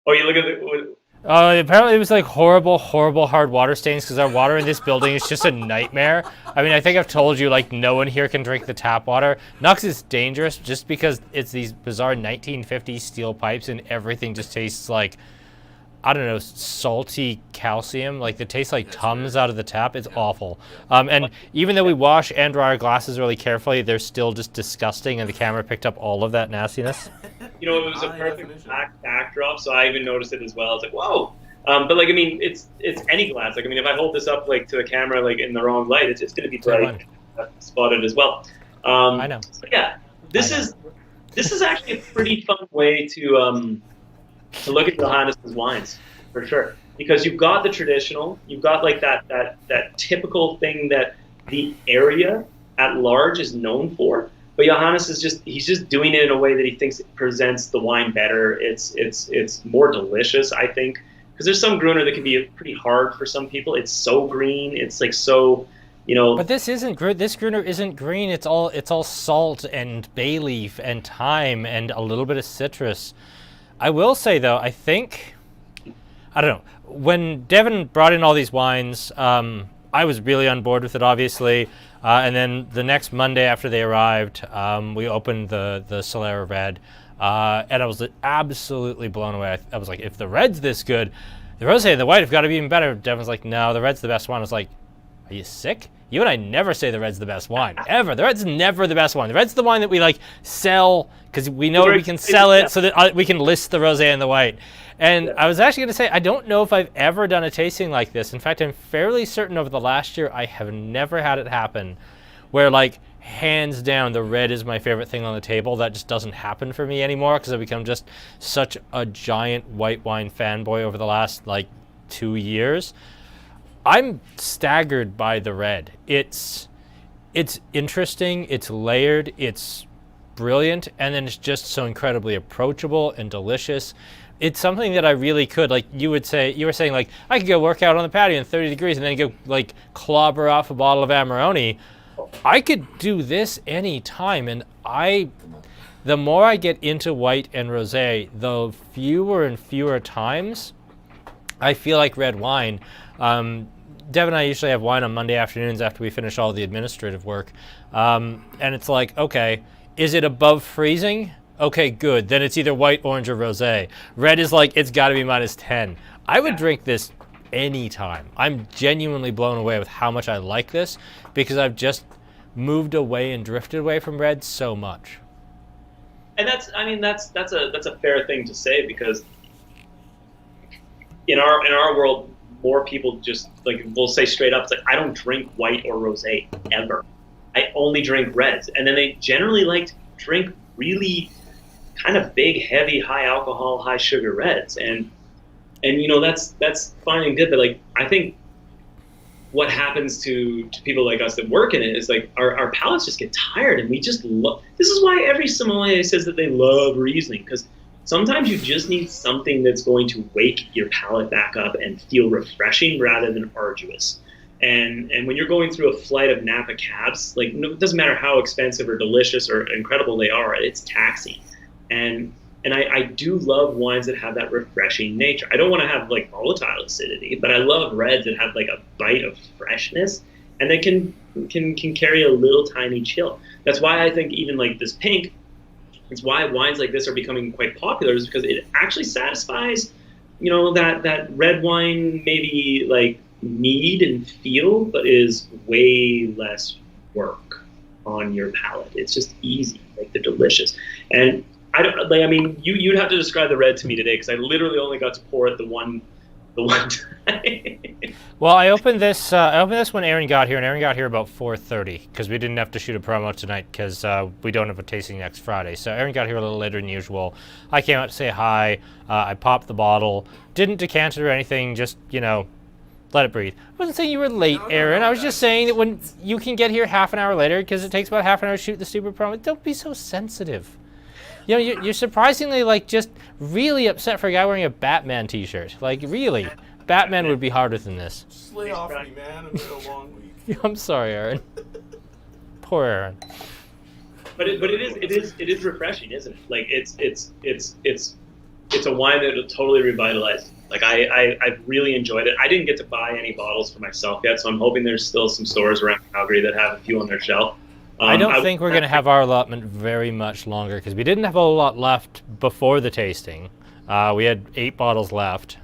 Oh, you look at the... Apparently it was like horrible hard water stains, because our water in this building is just a nightmare. I mean, I think I've told you, like, no one here can drink the tap water. Nux is dangerous just because it's these bizarre 1950s steel pipes, and everything just tastes like, I don't know, salty calcium. Like, it tastes like Tums out of the tap. It's awful. And even though we wash and dry our glasses really carefully, they're still just disgusting, and the camera picked up all of that nastiness. You know, it was a perfect backdrop, so I even noticed it as well. It's like, whoa. But like, I mean, it's any glass. Like, I mean, if I hold this up like to the camera like in the wrong light, it's going to be bright, spotted as well. I know. So yeah, this is actually a pretty fun way to look at Johannes' wines, for sure, because you've got the traditional, you've got like that typical thing that the area at large is known for. But Johannes he's just doing it in a way that he thinks it presents the wine better. It's more delicious, I think, because there's some Grüner that can be pretty hard for some people. It's so green. It's like so, you know. But this Grüner isn't green. It's all salt and bay leaf and thyme and a little bit of citrus. I will say though, I think, I don't know, when Devin brought in all these wines, I was really on board with it, obviously. And then the next Monday after they arrived, we opened the Solera Red, and I was absolutely blown away. I was like, if the red's this good, the rosé and the white have got to be even better. Devin's like, no, the red's the best one. I was like, are you sick? You and I never say the red's the best wine, ever. The red's never the best wine. The red's the wine that we like sell because we know we can sell it so that we can list the rosé and the white. And I was actually going to say, I don't know if I've ever done a tasting like this. In fact, I'm fairly certain over the last year I have never had it happen where, like, hands down, the red is my favorite thing on the table. That just doesn't happen for me anymore because I've become just such a giant white wine fanboy over the last, like, 2 years. I'm staggered by the red. It's interesting, it's layered, it's brilliant, and then it's just so incredibly approachable and delicious. It's something that I really could, like you were saying, like, I could go work out on the patio in 30 degrees and then go, like, clobber off a bottle of Amarone. I could do this any time, and the more I get into white and rosé, the fewer and fewer times I feel like red wine. Deb and I usually have wine on Monday afternoons after we finish all the administrative work. And it's like, okay, is it above freezing? Okay, good. Then it's either white, orange, or rosé. Red is like, it's got to be -10. I would drink this anytime. I'm genuinely blown away with how much I like this because I've just moved away and drifted away from red so much. And that's a fair thing to say, because in our world, more people just like will say straight up, it's like, I don't drink white or rosé ever. I only drink reds. And then they generally like to drink really kind of big, heavy, high alcohol, high sugar reds. And you know, that's fine and good, but like, I think what happens to people like us that work in it is like our palates just get tired, and we just love. This is why every sommelier says that they love Riesling, because sometimes you just need something that's going to wake your palate back up and feel refreshing rather than arduous. And when you're going through a flight of Napa cabs, like, it doesn't matter how expensive or delicious or incredible they are, it's taxing. And I do love wines that have that refreshing nature. I don't want to have like volatile acidity, but I love reds that have like a bite of freshness, and they can carry a little tiny chill. That's why I think even like this pink, it's why wines like this are becoming quite popular, is because it actually satisfies, you know, that red wine maybe like need and feel, but is way less work on your palate. It's just easy, like they're delicious. And I don't like. I mean, you'd have to describe the red to me today, because I literally only got to pour it the one time. Well, I opened this when Aaron got here, and Aaron got here about 4:30 because we didn't have to shoot a promo tonight because we don't have a tasting next Friday. So Aaron got here a little later than usual. I came out to say hi. I popped the bottle, didn't decant it or anything. Just, you know, let it breathe. I wasn't saying you were late, Aaron. I was just saying that when you can get here half an hour later, because it takes about half an hour to shoot the stupid promo. Don't be so sensitive. You know, you're surprisingly, like, just really upset for a guy wearing a Batman t-shirt. Like, really. Batman would be harder than this. Just lay off me, man. It's been a long week. I'm sorry, Aaron. Poor Aaron. But it is refreshing, isn't it? Like, it's a wine that will totally revitalize. Like, I've really enjoyed it. I didn't get to buy any bottles for myself yet, so I'm hoping there's still some stores around Calgary that have a few on their shelf. I don't think we're going to have our allotment very much longer, because we didn't have a lot left before the tasting. We had 8 bottles left.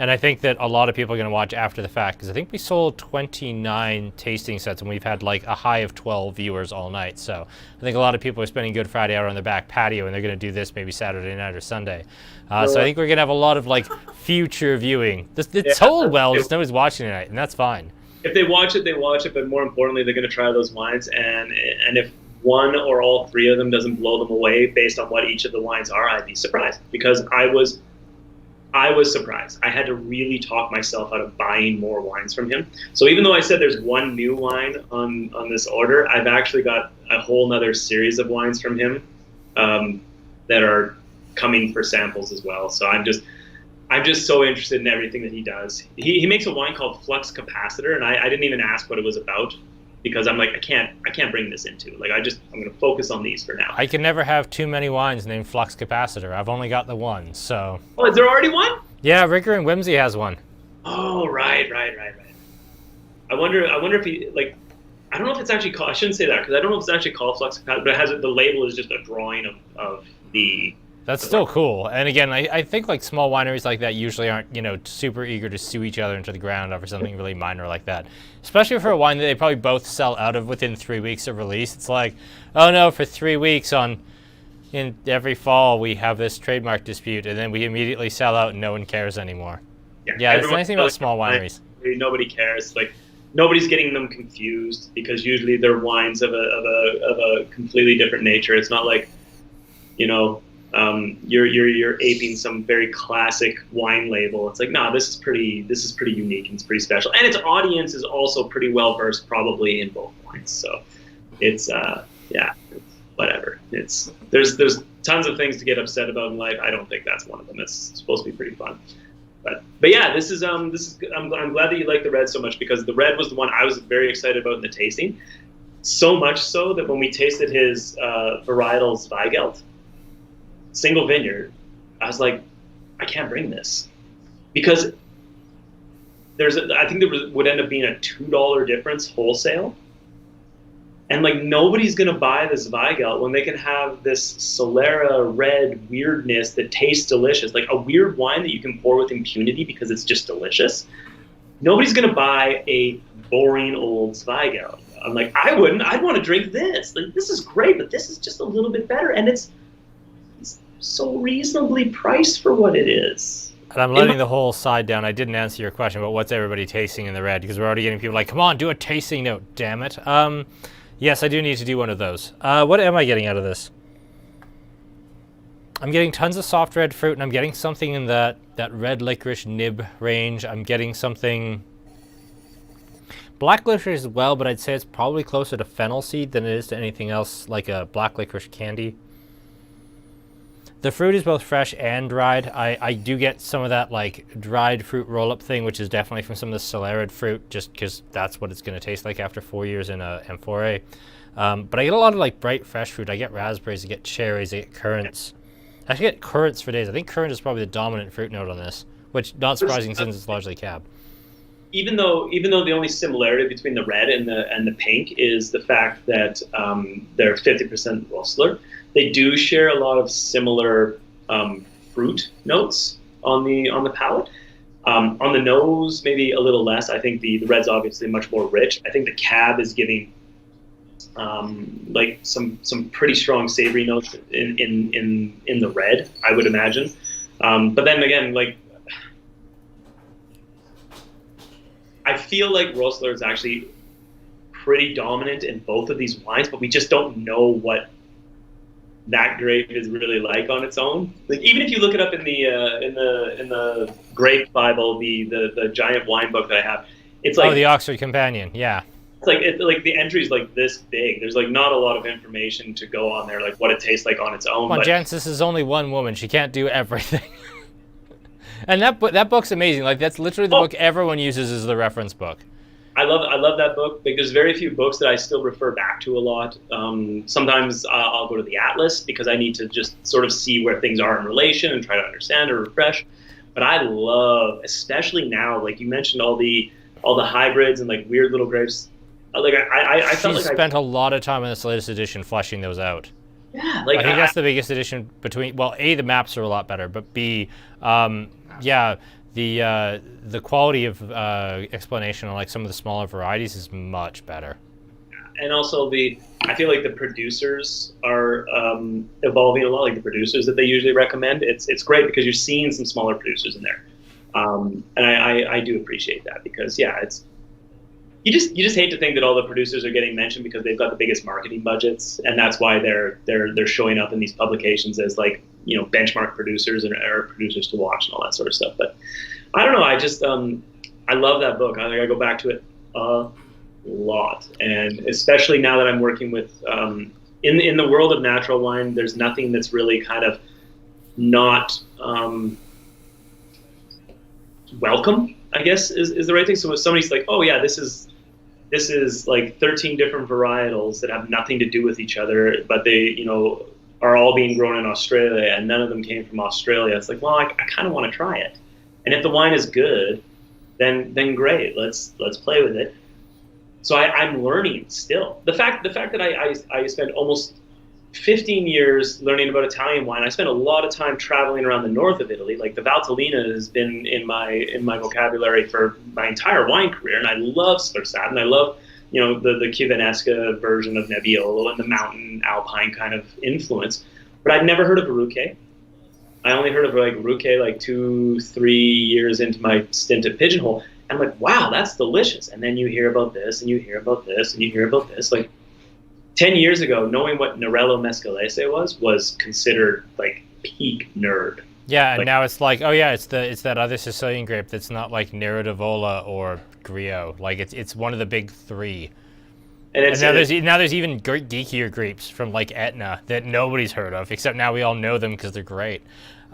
And I think that a lot of people are going to watch after the fact, because I think we sold 29 tasting sets, and we've had like a high of 12 viewers all night. So I think a lot of people are spending Good Friday out on their back patio, and they're going to do this maybe Saturday night or Sunday. So I think we're going to have a lot of like future viewing. It's sold well, just nobody's watching tonight, and that's fine. If they watch it, they watch it, but more importantly, they're going to try those wines, and if one or all 3 of them doesn't blow them away based on what each of the wines are, I'd be surprised, because I was surprised. I had to really talk myself out of buying more wines from him. So even though I said there's one new wine on this order, I've actually got a whole nother series of wines from him that are coming for samples as well. So I'm just so interested in everything that he does. He makes a wine called Flux Capacitor, and I didn't even ask what it was about, because I'm like, I can't bring this into it. Like, I'm going to focus on these for now. I can never have too many wines named Flux Capacitor. I've only got the one, so. Oh, is there already one? Yeah, Rigger and Whimsy has one. Oh, right. I wonder if he, like, I don't know if it's actually called, I shouldn't say that, because I don't know if it's actually called Flux Capacitor, but it has, the label is just a drawing of the. That's still cool. And again, I think like small wineries like that usually aren't, you know, super eager to sue each other into the ground over something really minor like that. Especially for a wine that they probably both sell out of within 3 weeks of release. It's like, oh no, for 3 weeks in every fall we have this trademark dispute, and then we immediately sell out and no one cares anymore. Yeah, that's the nice thing about small wineries. Nobody cares. Like, nobody's getting them confused, because usually they're wines of a completely different nature. It's not like, you know, you're aping some very classic wine label. It's like, no, this is pretty unique, and it's pretty special, and its audience is also pretty well versed probably in both wines. So it's whatever. There's tons of things to get upset about in life. I don't think that's one of them. It's supposed to be pretty fun. But yeah, this is I'm glad that you like the red so much, because the red was the one I was very excited about in the tasting. So much so that when we tasted his varietal Zweigelt, single vineyard, I was like, I can't bring this because I think there would end up being a $2 difference wholesale. And like nobody's gonna buy this Zweigelt when they can have this Solera red weirdness that tastes delicious, like a weird wine that you can pour with impunity because it's just delicious. Nobody's gonna buy a boring old Zweigelt. I'm like, I wouldn't. I'd want to drink this. Like, this is great, but this is just a little bit better, and it's so reasonably priced for what it is. And I'm letting the whole side down. I didn't answer your question, but what's everybody tasting in the red? Because we're already getting people like, come on, do a tasting note, damn it. Yes, I do need to do one of those. What am I getting out of this? I'm getting tons of soft red fruit, and I'm getting something in that red licorice nib range. I'm getting something black licorice as well, but I'd say it's probably closer to fennel seed than it is to anything else like a black licorice candy. The fruit is both fresh and dried. I do get some of that like dried fruit roll-up thing, which is definitely from some of the Solera fruit, just because that's what it's going to taste like after 4 years in a amphora. But I get a lot of like bright fresh fruit. I get raspberries, I get cherries, I get currants. I actually get currants for days. I think currant is probably the dominant fruit note on this, which not surprising since it's largely cab. Even though the only similarity between the red and the pink is the fact that they're 50% Röstler, they do share a lot of similar fruit notes on the palate. On the nose, maybe a little less. I think the red's obviously much more rich. I think the cab is giving like some pretty strong savory notes in the red, I would imagine. But then again, like, I feel like Röstler is actually pretty dominant in both of these wines, but we just don't know what that grape is really like on its own. Like, even if you look it up in the Grape Bible, the giant wine book that I have, it's like, oh, the Oxford Companion, yeah. It's like the entry's like this big. There's like not a lot of information to go on there, like what it tastes like on its own. Well, Jancis is only one woman. She can't do everything. And that book's amazing. Like, that's literally the book everyone uses as the reference book. I love that book. Like, there's very few books that I still refer back to a lot. Sometimes I'll go to the Atlas because I need to just sort of see where things are in relation and try to understand or refresh. But I love, especially now, like you mentioned, all the hybrids and like weird little grapes. Like I felt like I spent a lot of time in this latest edition fleshing those out. Yeah, like I think that's the biggest addition between. Well, A, the maps are a lot better, but B, yeah, the quality of explanation on like some of the smaller varieties is much better. And also I feel like the producers are evolving a lot. Like the producers that they usually recommend, it's great because you're seeing some smaller producers in there, and I do appreciate that because it's. You just hate to think that all the producers are getting mentioned because they've got the biggest marketing budgets, and that's why they're showing up in these publications as like, you know, benchmark producers or producers to watch and all that sort of stuff. But I don't know. I just I love that book. I go back to it a lot, and especially now that I'm working with in the world of natural wine, there's nothing that's really kind of not welcome, I guess is the right thing. So if somebody's like, oh yeah, this is like 13 different varietals that have nothing to do with each other, but they, you know, are all being grown in Australia and none of them came from Australia. It's like, well, I kind of want to try it. And if the wine is good, then great. Let's play with it. So I'm learning still. The fact that I spent almost 15 years learning about Italian wine. I spent a lot of time traveling around the north of Italy. Like the Veltliner has been in my vocabulary for my entire wine career, and I love Sforzata, and I love, you know, the Chiavenesca version of Nebbiolo and the mountain alpine kind of influence. But I'd never heard of Verruche. I only heard of like Verruche like 2-3 years into my stint at Pigeonhole. And I'm like, wow, that's delicious. And then you hear about this, and you hear about this, and you hear about this. Like 10 years ago, knowing what Nerello Mescalese was considered like peak nerd. Yeah, and now it's like, oh yeah, it's that other Sicilian grape that's not like Nero d'Avola or Griot. Like it's one of the big three. And now there's even geekier grapes from like Etna that nobody's heard of, except now we all know them because they're great.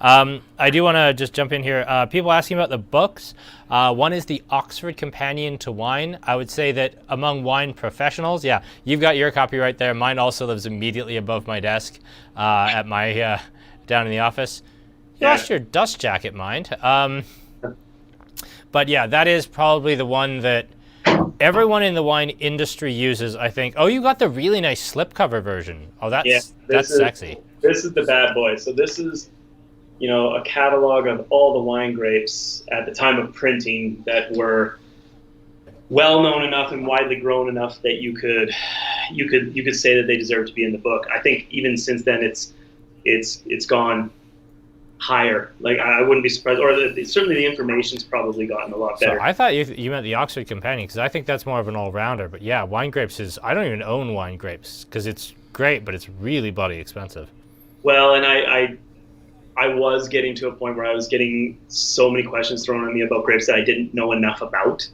I do want to just jump in here. People asking about the books. One is the Oxford Companion to Wine. I would say that among wine professionals, yeah, you've got your copy right there. Mine also lives immediately above my desk at my down in the office. You lost your dust jacket, mind. But yeah, that is probably the one that everyone in the wine industry uses, I think. Oh, you got the really nice slipcover version. Oh, that's sexy. This is the bad boy. So this is, a catalog of all the wine grapes at the time of printing that were well known enough and widely grown enough that you could say that they deserve to be in the book. I think even since then it's gone higher. Like, I wouldn't be surprised, or certainly the information's probably gotten a lot better. So I thought you meant the Oxford Companion, because I think that's more of an all-rounder. But yeah, wine grapes I don't even own wine grapes because it's great, but it's really bloody expensive. Well, and I was getting to a point where I was getting so many questions thrown at me about grapes that I didn't know enough about.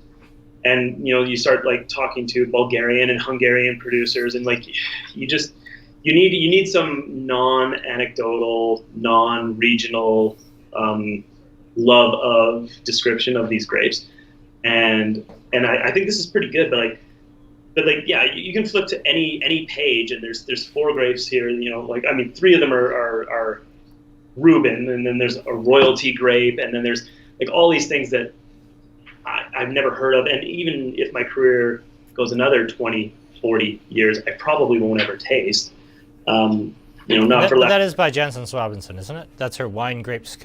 And, you start like talking to Bulgarian and Hungarian producers, and like you need some non-anecdotal, non-regional love of description of these grapes, and I think this is pretty good. But yeah, you can flip to any page, and there's 4 grapes here. 3 of them are Reuben, and then there's a royalty grape, and then there's like all these things that I've never heard of, and even if my career goes another 20, 40 years, I probably won't ever taste. That is by Jansen Robinson, isn't it? That's her Wine Grapes.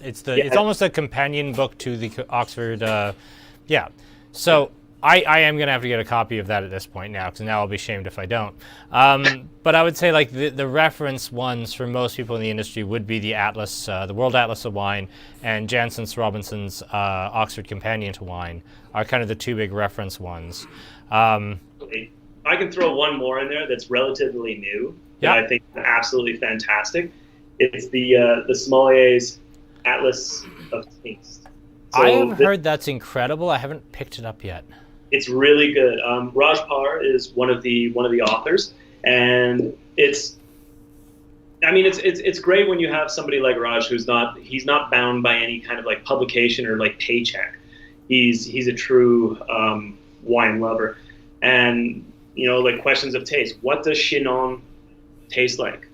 It's almost a companion book to the Oxford. So I am gonna have to get a copy of that at this point now, because now I'll be shamed if I don't. But I would say like the reference ones for most people in the industry would be the Atlas, the World Atlas of Wine, and Jansen Robinson's Oxford Companion to Wine are kind of the 2 big reference ones. I can throw one more in there that's relatively new. Yeah, I think is absolutely fantastic. It's the Sommelier's Atlas of Taste. So I have heard that's incredible. I haven't picked it up yet. It's really good. Raj Par is one of the authors, and it's great when you have somebody like Raj he's not bound by any kind of like publication or like paycheck. He's a true wine lover, and like questions of taste. What does Chinon taste like?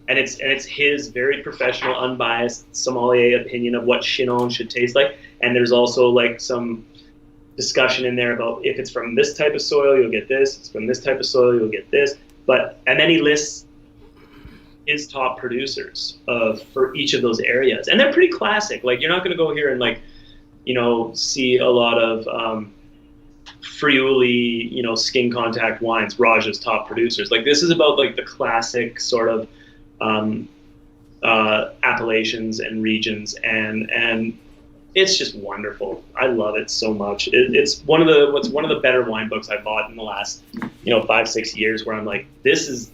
And it's his very professional, unbiased sommelier opinion of what Chinon should taste like. And there's also like some discussion in there about if it's from this type of soil, you'll get this. If it's from this type of soil, you'll get this. And then he lists his top producers for each of those areas, and they're pretty classic. Like, you're not going to go here and like, see a lot of Friuli, skin contact wines, Raj's top producers. Like, this is about like the classic sort of appellations and regions, and it's just wonderful. I love it so much. It's one of the better wine books I bought in the last 5-6 years, where I'm like, this is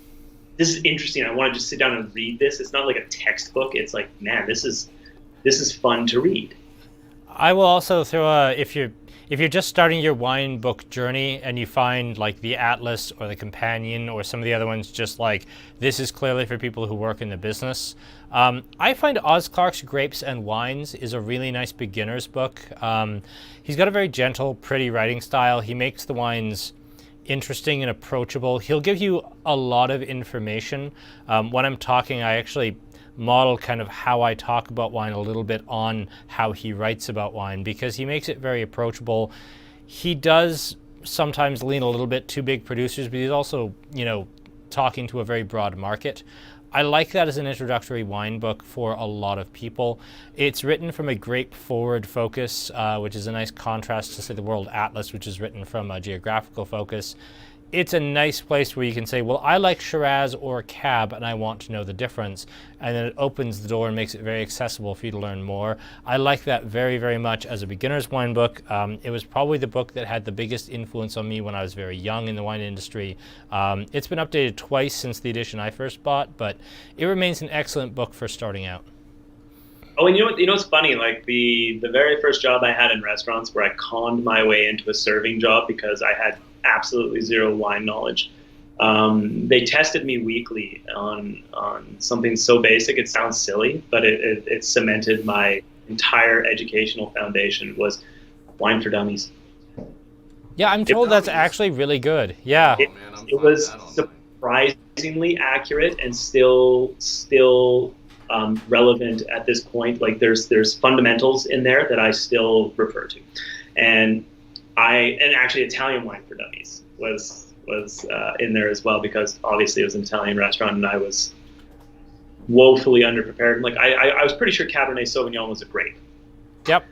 interesting. I want to just sit down and read this. It's not like a textbook. It's like, man, this is fun to read. I will also throw if you're just starting your wine book journey and you find like the Atlas or the Companion or some of the other ones, just like this is clearly for people who work in the business. I find Oz Clarke's Grapes and Wines is a really nice beginner's book. He's got a very gentle, pretty writing style. He makes the wines interesting and approachable. He'll give you a lot of information. When I'm talking, I actually model kind of how I talk about wine a little bit on how he writes about wine, because he makes it very approachable. He does sometimes lean a little bit to big producers, but he's also, talking to a very broad market. I like that as an introductory wine book for a lot of people. It's written from a grape forward focus, which is a nice contrast to, say, the World Atlas, which is written from a geographical focus. It's a nice place where you can say, well, I like Shiraz or Cab and I want to know the difference. And then it opens the door and makes it very accessible for you to learn more. I like that very, very much as a beginner's wine book. It was probably the book that had the biggest influence on me when I was very young in the wine industry. It's been updated twice since the edition I first bought, but it remains an excellent book for starting out. Oh, and you know what's funny? Like the very first job I had in restaurants, where I conned my way into a serving job because I had absolutely zero wine knowledge. They tested me weekly on something so basic. It sounds silly, but it cemented my entire educational foundation. Was wine for dummies. Yeah, I'm told that's actually really good. Yeah. It was surprisingly accurate and still relevant at this point. Like there's fundamentals in there that I still refer to, and actually Italian wine for dummies was in there as well, because obviously it was an Italian restaurant and I was woefully underprepared. Like I was pretty sure Cabernet Sauvignon was a grape. Yep.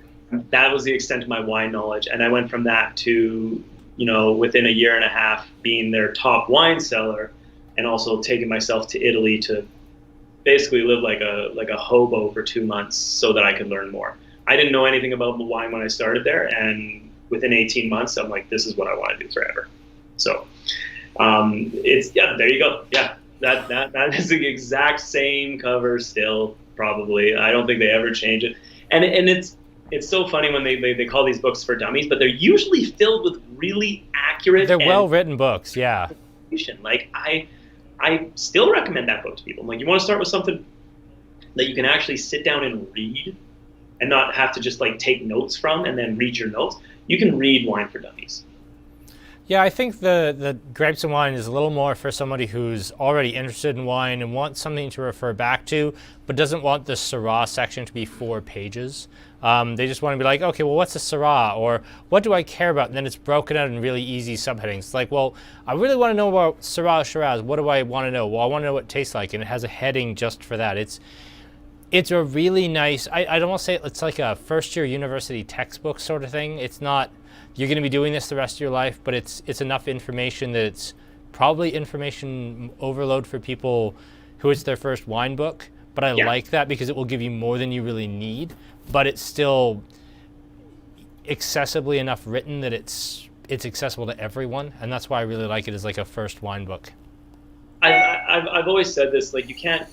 That was the extent of my wine knowledge, and I went from that to, within a year and a half, being their top wine seller, and also taking myself to Italy to basically live like a hobo for 2 months so that I could learn more. I didn't know anything about wine when I started there, and within 18 months, I'm like, this is what I want to do forever. So there you go. Yeah, that is the exact same cover still, probably. I don't think they ever change it, and it's so funny when they call these books for dummies, but they're usually filled with really accurate. They're well-written books, yeah. Like I still recommend that book to people. I'm like, you want to start with something that you can actually sit down and read, and not have to just like take notes from and then read your notes. You can read Wine for Dummies. Yeah, I think the Grapes and Wine is a little more for somebody who's already interested in wine and wants something to refer back to, but doesn't want the Syrah section to be 4 pages. They just want to be like, okay, well, what's a Syrah? Or what do I care about? And then it's broken out in really easy subheadings. It's like, well, I really want to know about Syrah Shiraz. What do I want to know? Well, I want to know what it tastes like, and it has a heading just for that. It's a really nice, I'd almost say it's like a first-year university textbook sort of thing. It's not, you're going to be doing this the rest of your life, but it's enough information that it's probably information overload for people who it's their first wine book. But I like that because it will give you more than you really need, but it's still accessibly enough written that it's accessible to everyone, and that's why I really like it as like a first wine book. I've always said this, like you can't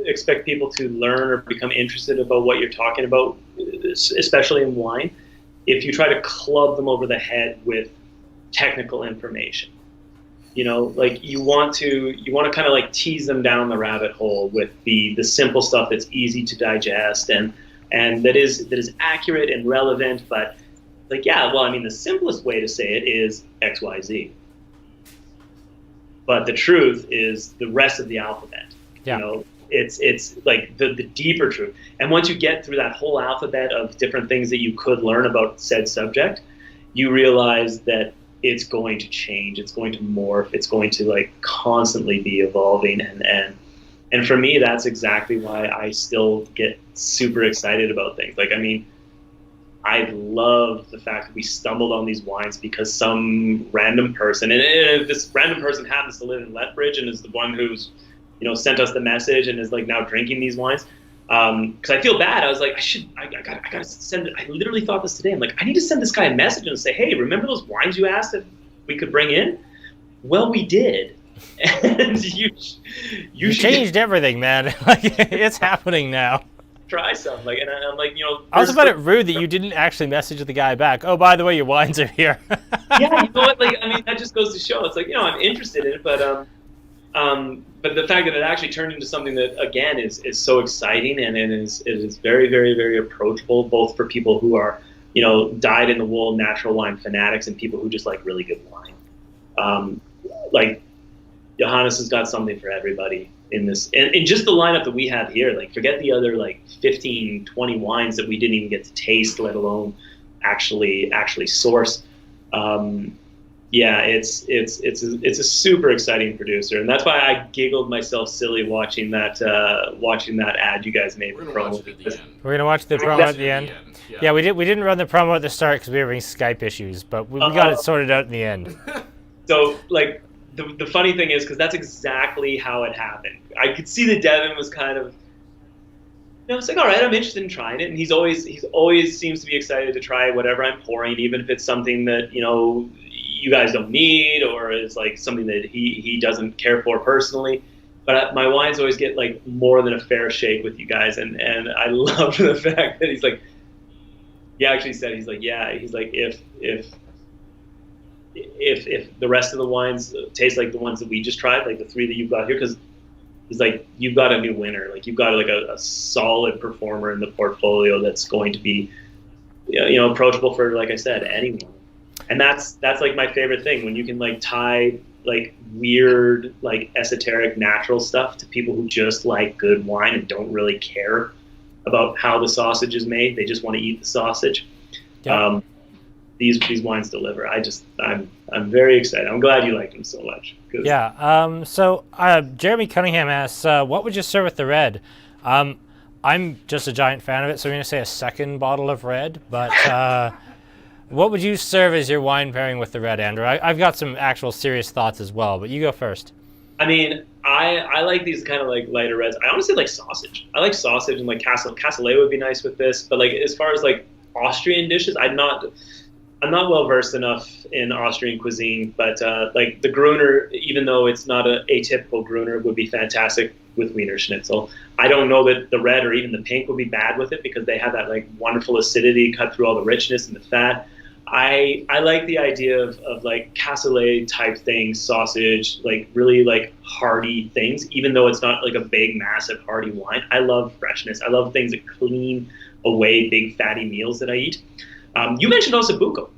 expect people to learn or become interested about what you're talking about, especially in wine, if you try to club them over the head with technical information. Like you want to kind of like tease them down the rabbit hole with the simple stuff that's easy to digest and that is accurate and relevant. But like, the simplest way to say it is XYZ. But the truth is the rest of the alphabet. Yeah. It's like the deeper truth. And once you get through that whole alphabet of different things that you could learn about said subject, you realize that it's going to change, it's going to morph, it's going to like constantly be evolving, and for me that's exactly why I still get super excited about things. Like, I love the fact that we stumbled on these wines because some random person, and this random person happens to live in Lethbridge and is the one who's sent us the message and is like now drinking these wines. Because I feel bad. I was like, I gotta send it. I literally thought this today. I'm like, I need to send this guy a message and say, hey, remember those wines you asked if we could bring in? Well, we did. And you changed everything, man. Like, it's happening now. Try some. Like, and I'm like, I was about it rude that you didn't actually message the guy back. Oh, by the way, your wines are here. Yeah, you know what? Like, that just goes to show. It's like, I'm interested in it, but the fact that it actually turned into something that, again, is so exciting and it is very, very, very approachable, both for people who are, dyed-in-the-wool natural wine fanatics and people who just like really good wine. Like, Johannes has got something for everybody in this. And just the lineup that we have here, like, forget the other, 15, 20 wines that we didn't even get to taste, let alone actually source. Yeah, it's a super exciting producer, and that's why I giggled myself silly watching that ad you guys made. We're gonna watch it at the end. We're gonna watch the promo at the end. Yeah, we didn't run the promo at the start because we were having Skype issues, but we got it sorted out in the end. So, like, the funny thing is, because that's exactly how it happened. I could see that Devin was kind of, it's like, all right, I'm interested in trying it, and he's always seems to be excited to try whatever I'm pouring, even if it's something that you guys don't need, or is like something that he doesn't care for personally. But my wines always get like more than a fair shake with you guys, and I love the fact that he's like, he actually said, he's like, if if the rest of the wines taste like the ones that we just tried, like the 3 that you've got here, because it's like you've got a new winner. Like you've got like a solid performer in the portfolio that's going to be, approachable for, like I said, anyone. And that's like my favorite thing, when you can like tie like weird, like esoteric, natural stuff to people who just like good wine and don't really care about how the sausage is made. They just want to eat the sausage. Yep. These wines deliver. I'm very excited. I'm glad you like them so much. Yeah. So Jeremy Cunningham asks, what would you serve with the red? I'm just a giant fan of it, so I'm going to say a second bottle of red. But what would you serve as your wine pairing with the red, Andrew? I've got some actual serious thoughts as well, but you go first. I mean, I like these kind of like lighter reds. I honestly like sausage. I like sausage, and like cassoulet would be nice with this. But like as far as like Austrian dishes, I'm not well versed enough in Austrian cuisine, but like the Grüner, even though it's not a atypical Grüner, would be fantastic with Wiener Schnitzel. I don't know that the red or even the pink would be bad with it, because they have that like wonderful acidity cut through all the richness and the fat. I like the idea of like cassoulet type things, sausage, like really like hearty things, even though it's not like a big, massive hearty wine. I love freshness. I love things that clean away big fatty meals that I eat. You mentioned ossobuco.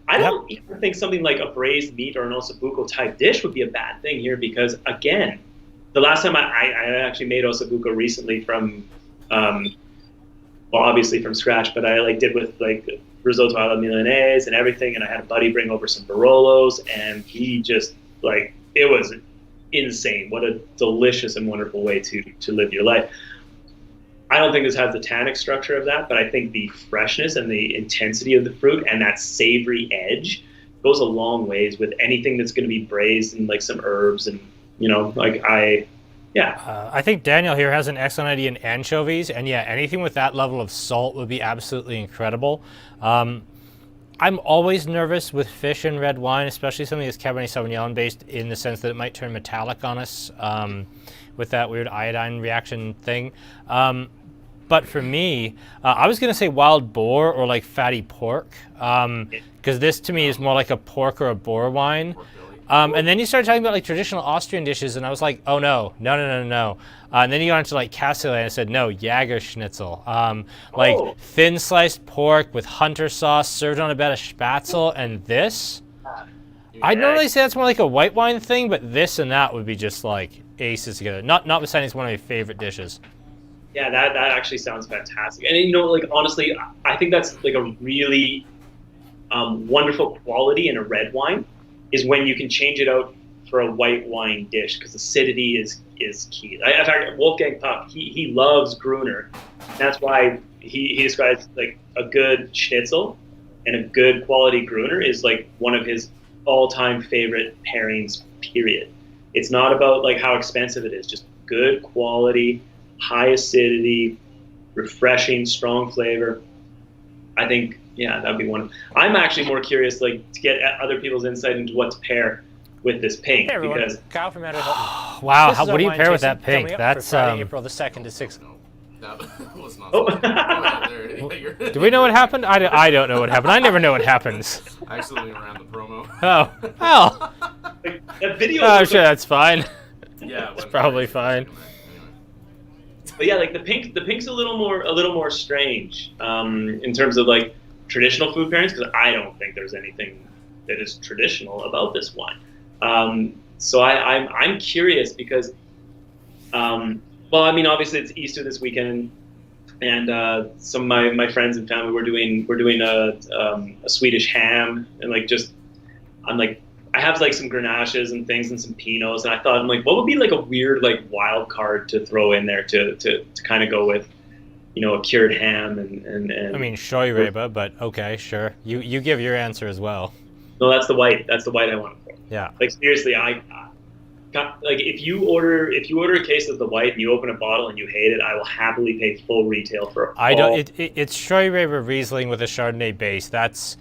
I don't even think something like a braised meat or an ossobuco type dish would be a bad thing here, because again, the last time I actually made ossobuco recently from, obviously from scratch, but I like did with like risotto alla milanese and everything, and I had a buddy bring over some Barolos, and he just like, it was insane. What a delicious and wonderful way to live your life. I don't think this has the tannic structure of that, but I think the freshness and the intensity of the fruit and that savory edge goes a long ways with anything that's going to be braised in like some herbs and, I think Daniel here has an excellent idea in anchovies, and yeah, anything with that level of salt would be absolutely incredible. I'm always nervous with fish and red wine, especially something that's Cabernet Sauvignon based, in the sense that it might turn metallic on us with that weird iodine reaction thing. But for me, I was going to say wild boar or like fatty pork, because this to me is more like a pork or a boar wine. And then you started talking about like traditional Austrian dishes, and I was like, oh no. And then you got into like cassoulet, and I said, no, Jägerschnitzel. Like thin sliced pork with hunter sauce served on a bed of spätzle, and this. I'd normally say that's more like a white wine thing, but this and that would be just like aces together. Notwithstanding, it's one of my favorite dishes. Yeah, that actually sounds fantastic. And like honestly, I think that's like a really wonderful quality in a red wine, is when you can change it out for a white wine dish, because acidity is key. In fact, Wolfgang Puck, he loves Grüner. That's why he describes like a good schnitzel and a good quality Grüner is like one of his all-time favorite pairings, period. It's not about like how expensive it is, just good quality, high acidity, refreshing, strong flavor. I think, that'd be one. I'm actually more curious, like, to get other people's insight into what to pair with this pink. Hey everyone, because Kyle from Wow. Wow, what do you pair with that pink? That's April the 2nd to 6th. No, that was not. Go ahead there. Do we know what happened? I don't know what happened. I never know what happens. I accidentally ran the promo. Oh. like, that video. Oh, sure, that's fine. Yeah, it's probably fine. But yeah, like the pink's a little more strange in terms of like traditional food pairings, because I don't think there's anything that is traditional about this wine. So I'm curious because, well, I mean, obviously it's Easter this weekend, and some of my friends and family we're doing a Swedish ham, and like I'm like, I have like some Grenaches and things and some Pinots, and I thought, I'm like, what would be like a weird like wild card to throw in there to kind of go with, a cured ham and I mean, Scheurebe, but okay, sure. You give your answer as well. No, that's the white. That's the white I want for. Yeah. Like seriously, like if you order a case of the white and you open a bottle and you hate it, I will happily pay full retail for. It's Scheurebe Riesling with a Chardonnay base. That's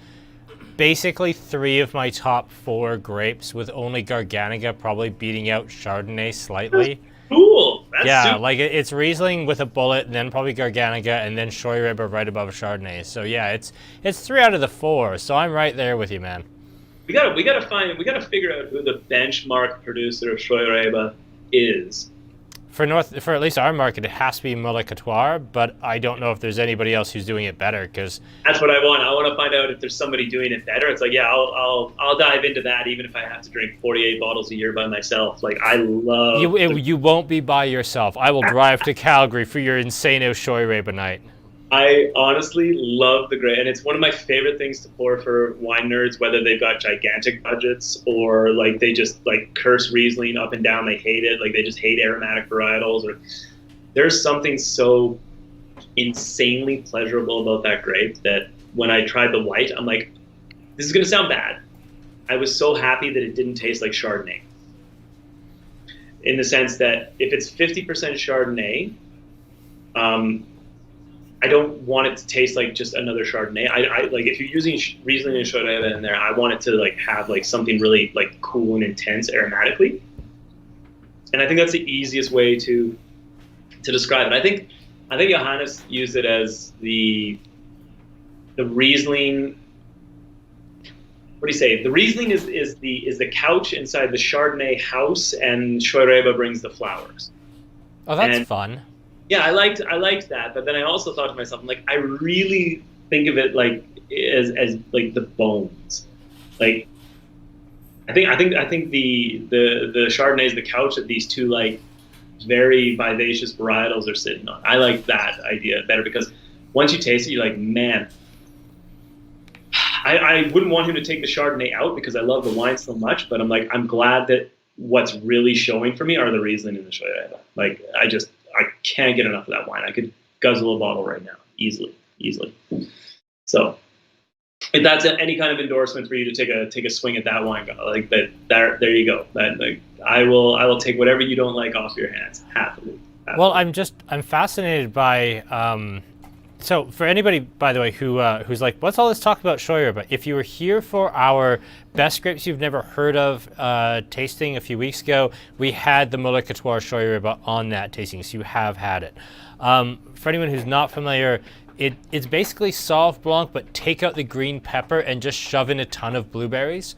basically 3 of my top 4 grapes, with only Garganega probably beating out Chardonnay slightly. Cool. That's super. Like it's Riesling with a bullet, and then probably Garganega, and then Scheurebe right above Chardonnay. So yeah, it's 3 out of the 4. So I'm right there with you, man. we gotta figure out who the benchmark producer of Solera is. For at least our market, it has to be Mullicatoire, but I don't know if there's anybody else who's doing it better, because that's what I want. I want to find out if there's somebody doing it better. It's like, yeah, I'll dive into that, even if I have to drink 48 bottles a year by myself. Like, I love you won't be by yourself. I will drive to Calgary for your Insano Solera night. I honestly love the grape, and it's one of my favorite things to pour for wine nerds, whether they've got gigantic budgets or like they just like curse Riesling up and down. They hate it. Like they just hate aromatic varietals. Or there's something so insanely pleasurable about that grape that when I tried the white, I'm like, this is going to sound bad. I was so happy that it didn't taste like Chardonnay. In the sense that if it's 50% Chardonnay, I don't want it to taste like just another Chardonnay. I like if you're using Riesling and Chardonnay in there, I want it to like have like something really like cool and intense aromatically. And I think that's the easiest way to describe it. I think Johannes used it as the Riesling. What do you say? The Riesling is the couch inside the Chardonnay house, and Solera brings the flowers. Oh, that's fun. Yeah, I liked that, but then I also thought to myself, I'm like, I really think of it like as like the bones. Like, I think the Chardonnay is the couch that these two like very vivacious varietals are sitting on. I like that idea better because once you taste it, you're like, man. I wouldn't want him to take the Chardonnay out because I love the wine so much, but I'm like, I'm glad that what's really showing for me are the Riesling and the Solera. Like, I can't get enough of that wine. I could guzzle a bottle right now, easily. So, if that's any kind of endorsement for you to take a swing at that wine, like that, there you go. That like, I will take whatever you don't like off your hands happily. Well, I'm fascinated by. So for anybody, by the way, who's like, what's all this talk about Solera? But if you were here for our best grapes you've never heard of tasting a few weeks ago, we had the Mullicatoire Solera on that tasting, so you have had it. For anyone who's not familiar, it's basically Sauv Blanc, but take out the green pepper and just shove in a ton of blueberries.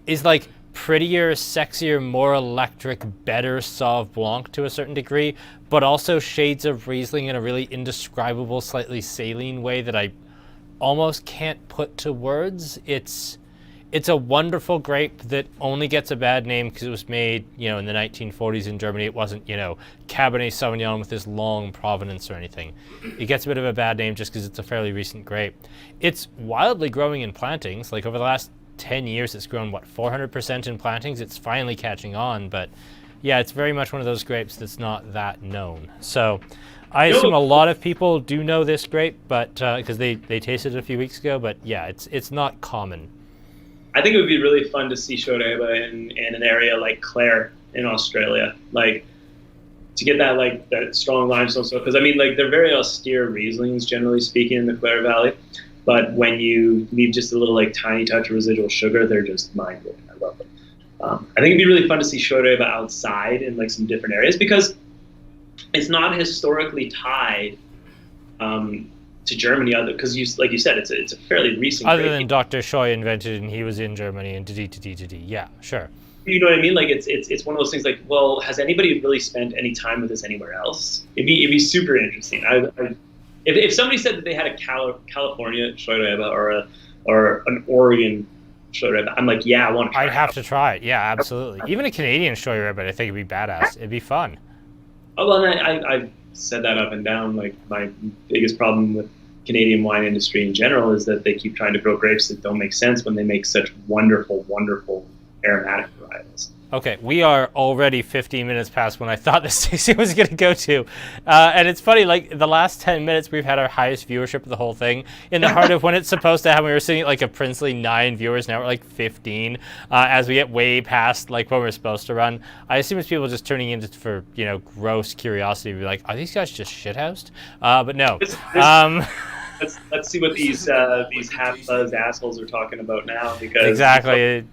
Is like prettier, sexier, more electric, better Sauv Blanc to a certain degree, but also shades of Riesling in a really indescribable, slightly saline way that I almost can't put to words. It's a wonderful grape that only gets a bad name because it was made, in the 1940s in Germany. It wasn't, Cabernet Sauvignon with this long provenance or anything. It gets a bit of a bad name just because it's a fairly recent grape. It's wildly growing in plantings. Like over the last 10 years, it's grown, 400% in plantings? It's finally catching on, but yeah, it's very much one of those grapes that's not that known. So I assume a lot of people do know this grape, but because they tasted it a few weeks ago, but yeah, it's not common. I think it would be really fun to see Solera in an area like Clare in Australia, like to get that strong limestone stuff. Because I mean, like they're very austere Rieslings, generally speaking, in the Clare Valley. But when you leave just a little tiny touch of residual sugar, they're just mind-blowing. I love them. I think it'd be really fun to see Solera outside in some different areas because it's not historically tied to Germany, because like you said, it's a fairly recent. Other than Dr. Scheu invented it and he was in Germany and yeah, sure. You know what I mean? Like it's one of those things. Like, well, has anybody really spent any time with this anywhere else? It'd be super interesting. If somebody said that they had a California Solera or an Oregon Solera, I'm like, yeah, I want to try it. I'd have to try it. Yeah, absolutely. Even a Canadian Solera, but I think it'd be badass. It'd be fun. Oh, well, and I've said that up and down. Like, my biggest problem with Canadian wine industry in general is that they keep trying to grow grapes that don't make sense when they make such wonderful, wonderful aromatic varietals. Okay, we are already 15 minutes past when I thought this tasting was going to go to. And it's funny, like, the last 10 minutes, we've had our highest viewership of the whole thing. In the heart of when it's supposed to have, we were sitting at, a princely 9 viewers. Now we're, 15. As we get way past, when we're supposed to run. I assume it's people just turning in for, gross curiosity. Be like, are these guys just shithoused? But no. Let's see what these half-buzzed assholes are talking about now. Because exactly.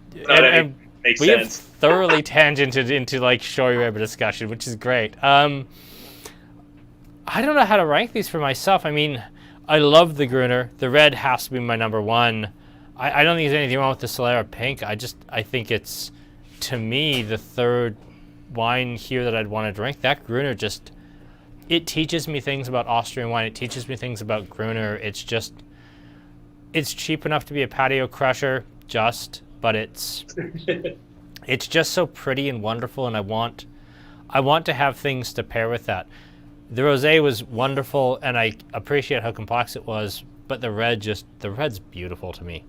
We have sense. Thoroughly tangented into Solera discussion, which is great. I don't know how to rank these for myself. I mean, I love the Grüner. The red has to be my number one. I don't think there's anything wrong with the Solera Pink. I think it's, to me, the third wine here that I'd want to drink. That Grüner just, it teaches me things about Austrian wine. It teaches me things about Grüner. It's just, it's cheap enough to be a patio crusher, but it's just so pretty and wonderful, and I want to have things to pair with that. The rosé was wonderful, and I appreciate how complex it was, but the red's beautiful to me.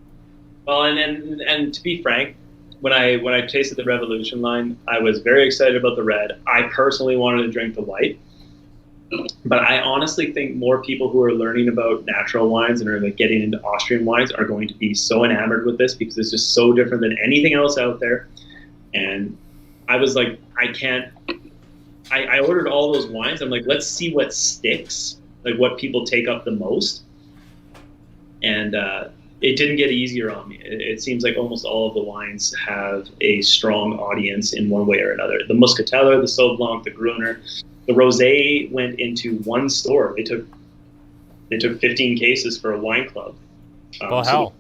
Well, and to be frank, when I tasted the Revolution line, I was very excited about the red. I personally wanted to drink the white, but I honestly think more people who are learning about natural wines and are like getting into Austrian wines are going to be so enamored with this because it's just so different than anything else out there. And I was like, I ordered all those wines. I'm like, let's see what sticks, like what people take up the most. And it didn't get easier on me. It seems like almost all of the wines have a strong audience in one way or another. The Muscateller, the Sauv Blanc, the Grüner, the Rosé went into one store. They took 15 cases for a wine club. Well, hell.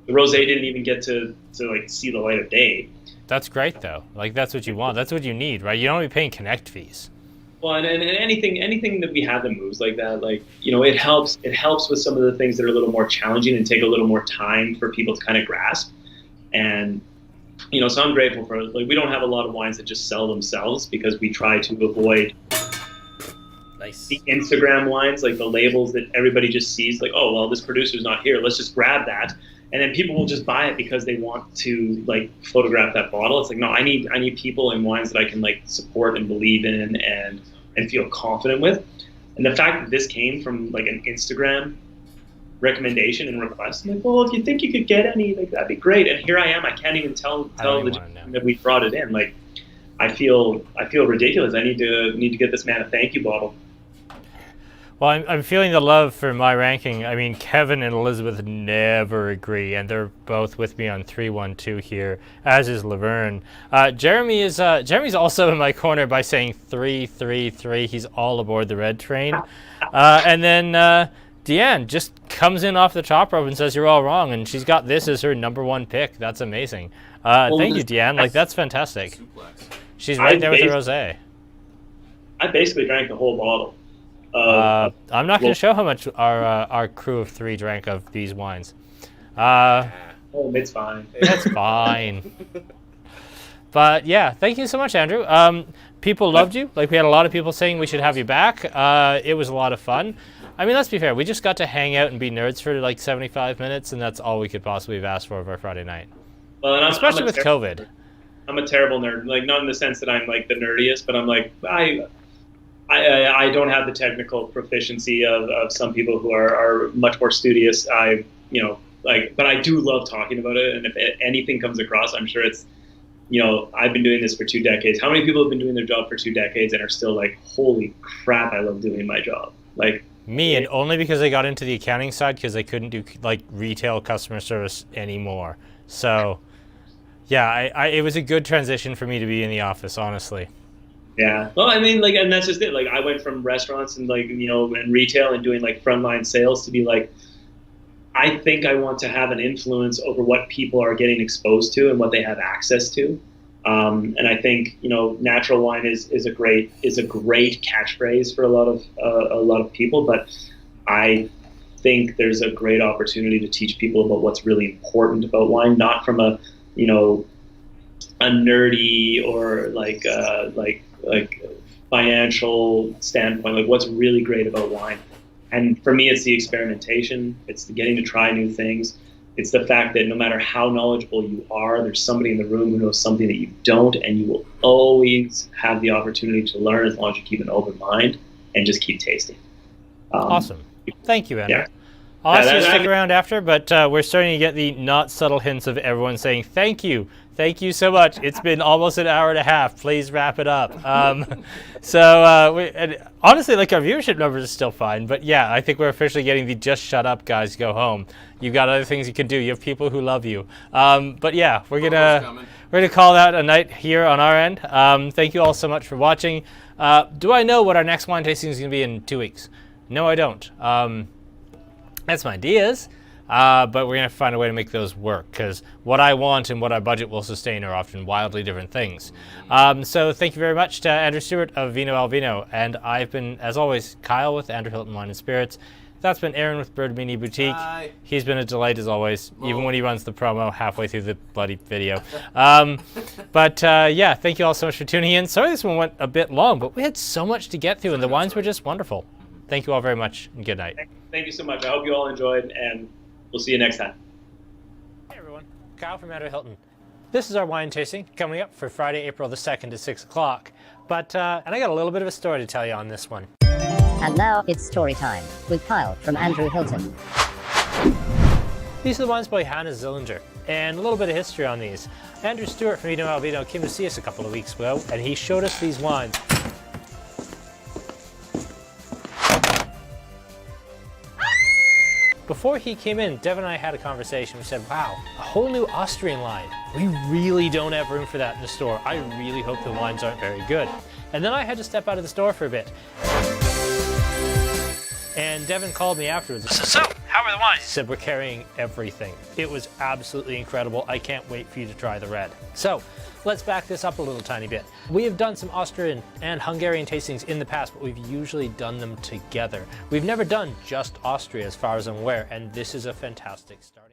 The Rosé didn't even get to like see the light of day. That's great, though. Like, that's what you want. That's what you need, right? You don't want to be paying connect fees. Well, and anything that we have that moves like that, like, you know, it helps with some of the things that are a little more challenging and take a little more time for people to kind of grasp. And, you know, so I'm grateful for it. Like, we don't have a lot of wines that just sell themselves because we try to avoid the Instagram wines, like the labels that everybody just sees, like, oh, well, this producer's not here, let's just grab that. And then people will just buy it because they want to like photograph that bottle. It's like, no, I need people and wines that I can like support and believe in and feel confident with. And the fact that this came from like an Instagram recommendation and request, I'm like, well, if you think you could get any, like, that'd be great. And here I am, I can't even tell that we brought it in. Like, I feel ridiculous. I need to get this man a thank you bottle. Well, I'm feeling the love for my ranking. I mean, Kevin and Elizabeth never agree, and they're both with me on 3-1-2 here, as is Laverne. Jeremy's also in my corner by saying 3-3-3. He's all aboard the red train. And then Deanne just comes in off the top rope and says you're all wrong, and she's got this as her #1 pick. That's amazing. Thank you, Deanne. Like, that's fantastic. She's right there with the rosé. I basically drank the whole bottle. I'm not going to show how much our crew of 3 drank of these wines. It's fine. It's fine. But yeah, thank you so much, Andrew. People loved you. Like, we had a lot of people saying we should have you back. It was a lot of fun. I mean, let's be fair. We just got to hang out and be nerds for like 75 minutes, and that's all we could possibly have asked for of our Friday night. Well, and especially with COVID. I'm a terrible nerd. Like, not in the sense that I'm like the nerdiest, but I'm like, I don't have the technical proficiency of some people who are much more studious. But I do love talking about it. And if anything comes across, I'm sure it's, you know, I've been doing this for 2 decades. How many people have been doing their job for 2 decades and are still like, holy crap, I love doing my job? Like me, and only because I got into the accounting side because I couldn't do like retail customer service anymore. So yeah, it was a good transition for me to be in the office, honestly. Yeah. Well, I mean, like, and that's just it. Like, I went from restaurants and like, you know, and retail and doing like frontline sales to be like, I think I want to have an influence over what people are getting exposed to and what they have access to. And I think, you know, natural wine is a great catchphrase for a lot of people, but I think there's a great opportunity to teach people about what's really important about wine, not from a, you know, a nerdy or like financial standpoint, like what's really great about wine. And for me, it's the experimentation. It's the getting to try new things. It's the fact that no matter how knowledgeable you are, there's somebody in the room who knows something that you don't, and you will always have the opportunity to learn as long as you keep an open mind and just keep tasting. Awesome. Thank you, Andrew. Yeah. I'll ask you to stick around after, but we're starting to get the not subtle hints of everyone saying thank you. Thank you so much. It's been almost an hour and a half. Please wrap it up. And honestly, like, our viewership numbers are still fine. But yeah, I think we're officially getting the just shut up, guys, go home. You've got other things you can do. You have people who love you. But yeah, we're gonna call that a night here on our end. Thank you all so much for watching. Do I know what our next wine tasting is going to be in 2 weeks? No, I don't. That's my ideas. but we're going to find a way to make those work, because what I want and what our budget will sustain are often wildly different things. So thank you very much to Andrew Stewart of Vino Al Vino, and I've been, as always, Kyle with Andrew Hilton Wine and Spirits. That's been Aaron with Birdmini Boutique. Hi. He's been a delight as always, even when he runs the promo halfway through the bloody video. Yeah, thank you all so much for tuning in. Sorry this one went a bit long, but we had so much to get through, and the wines were just wonderful. Thank you all very much, and good night. Thank you so much. I hope you all enjoyed, and we'll see you next time. Hey everyone, Kyle from Andrew Hilton. This is our wine tasting coming up for Friday, April the 2nd at 6 o'clock. And I got a little bit of a story to tell you on this one. And now it's story time with Kyle from Andrew Hilton. These are the wines by Johannes Zillinger, and a little bit of history on these. Andrew Stewart from Vino Al Vino came to see us a couple of weeks ago, and he showed us these wines. Before he came in, Devin and I had a conversation. We said, wow, a whole new Austrian line. We really don't have room for that in the store. I really hope the wines aren't very good. And then I had to step out of the store for a bit. And Devin called me afterwards. So how are the wines? He said, we're carrying everything. It was absolutely incredible. I can't wait for you to try the red. So let's back this up a little tiny bit. We have done some Austrian and Hungarian tastings in the past, but we've usually done them together. We've never done just Austria as far as I'm aware, and this is a fantastic starting.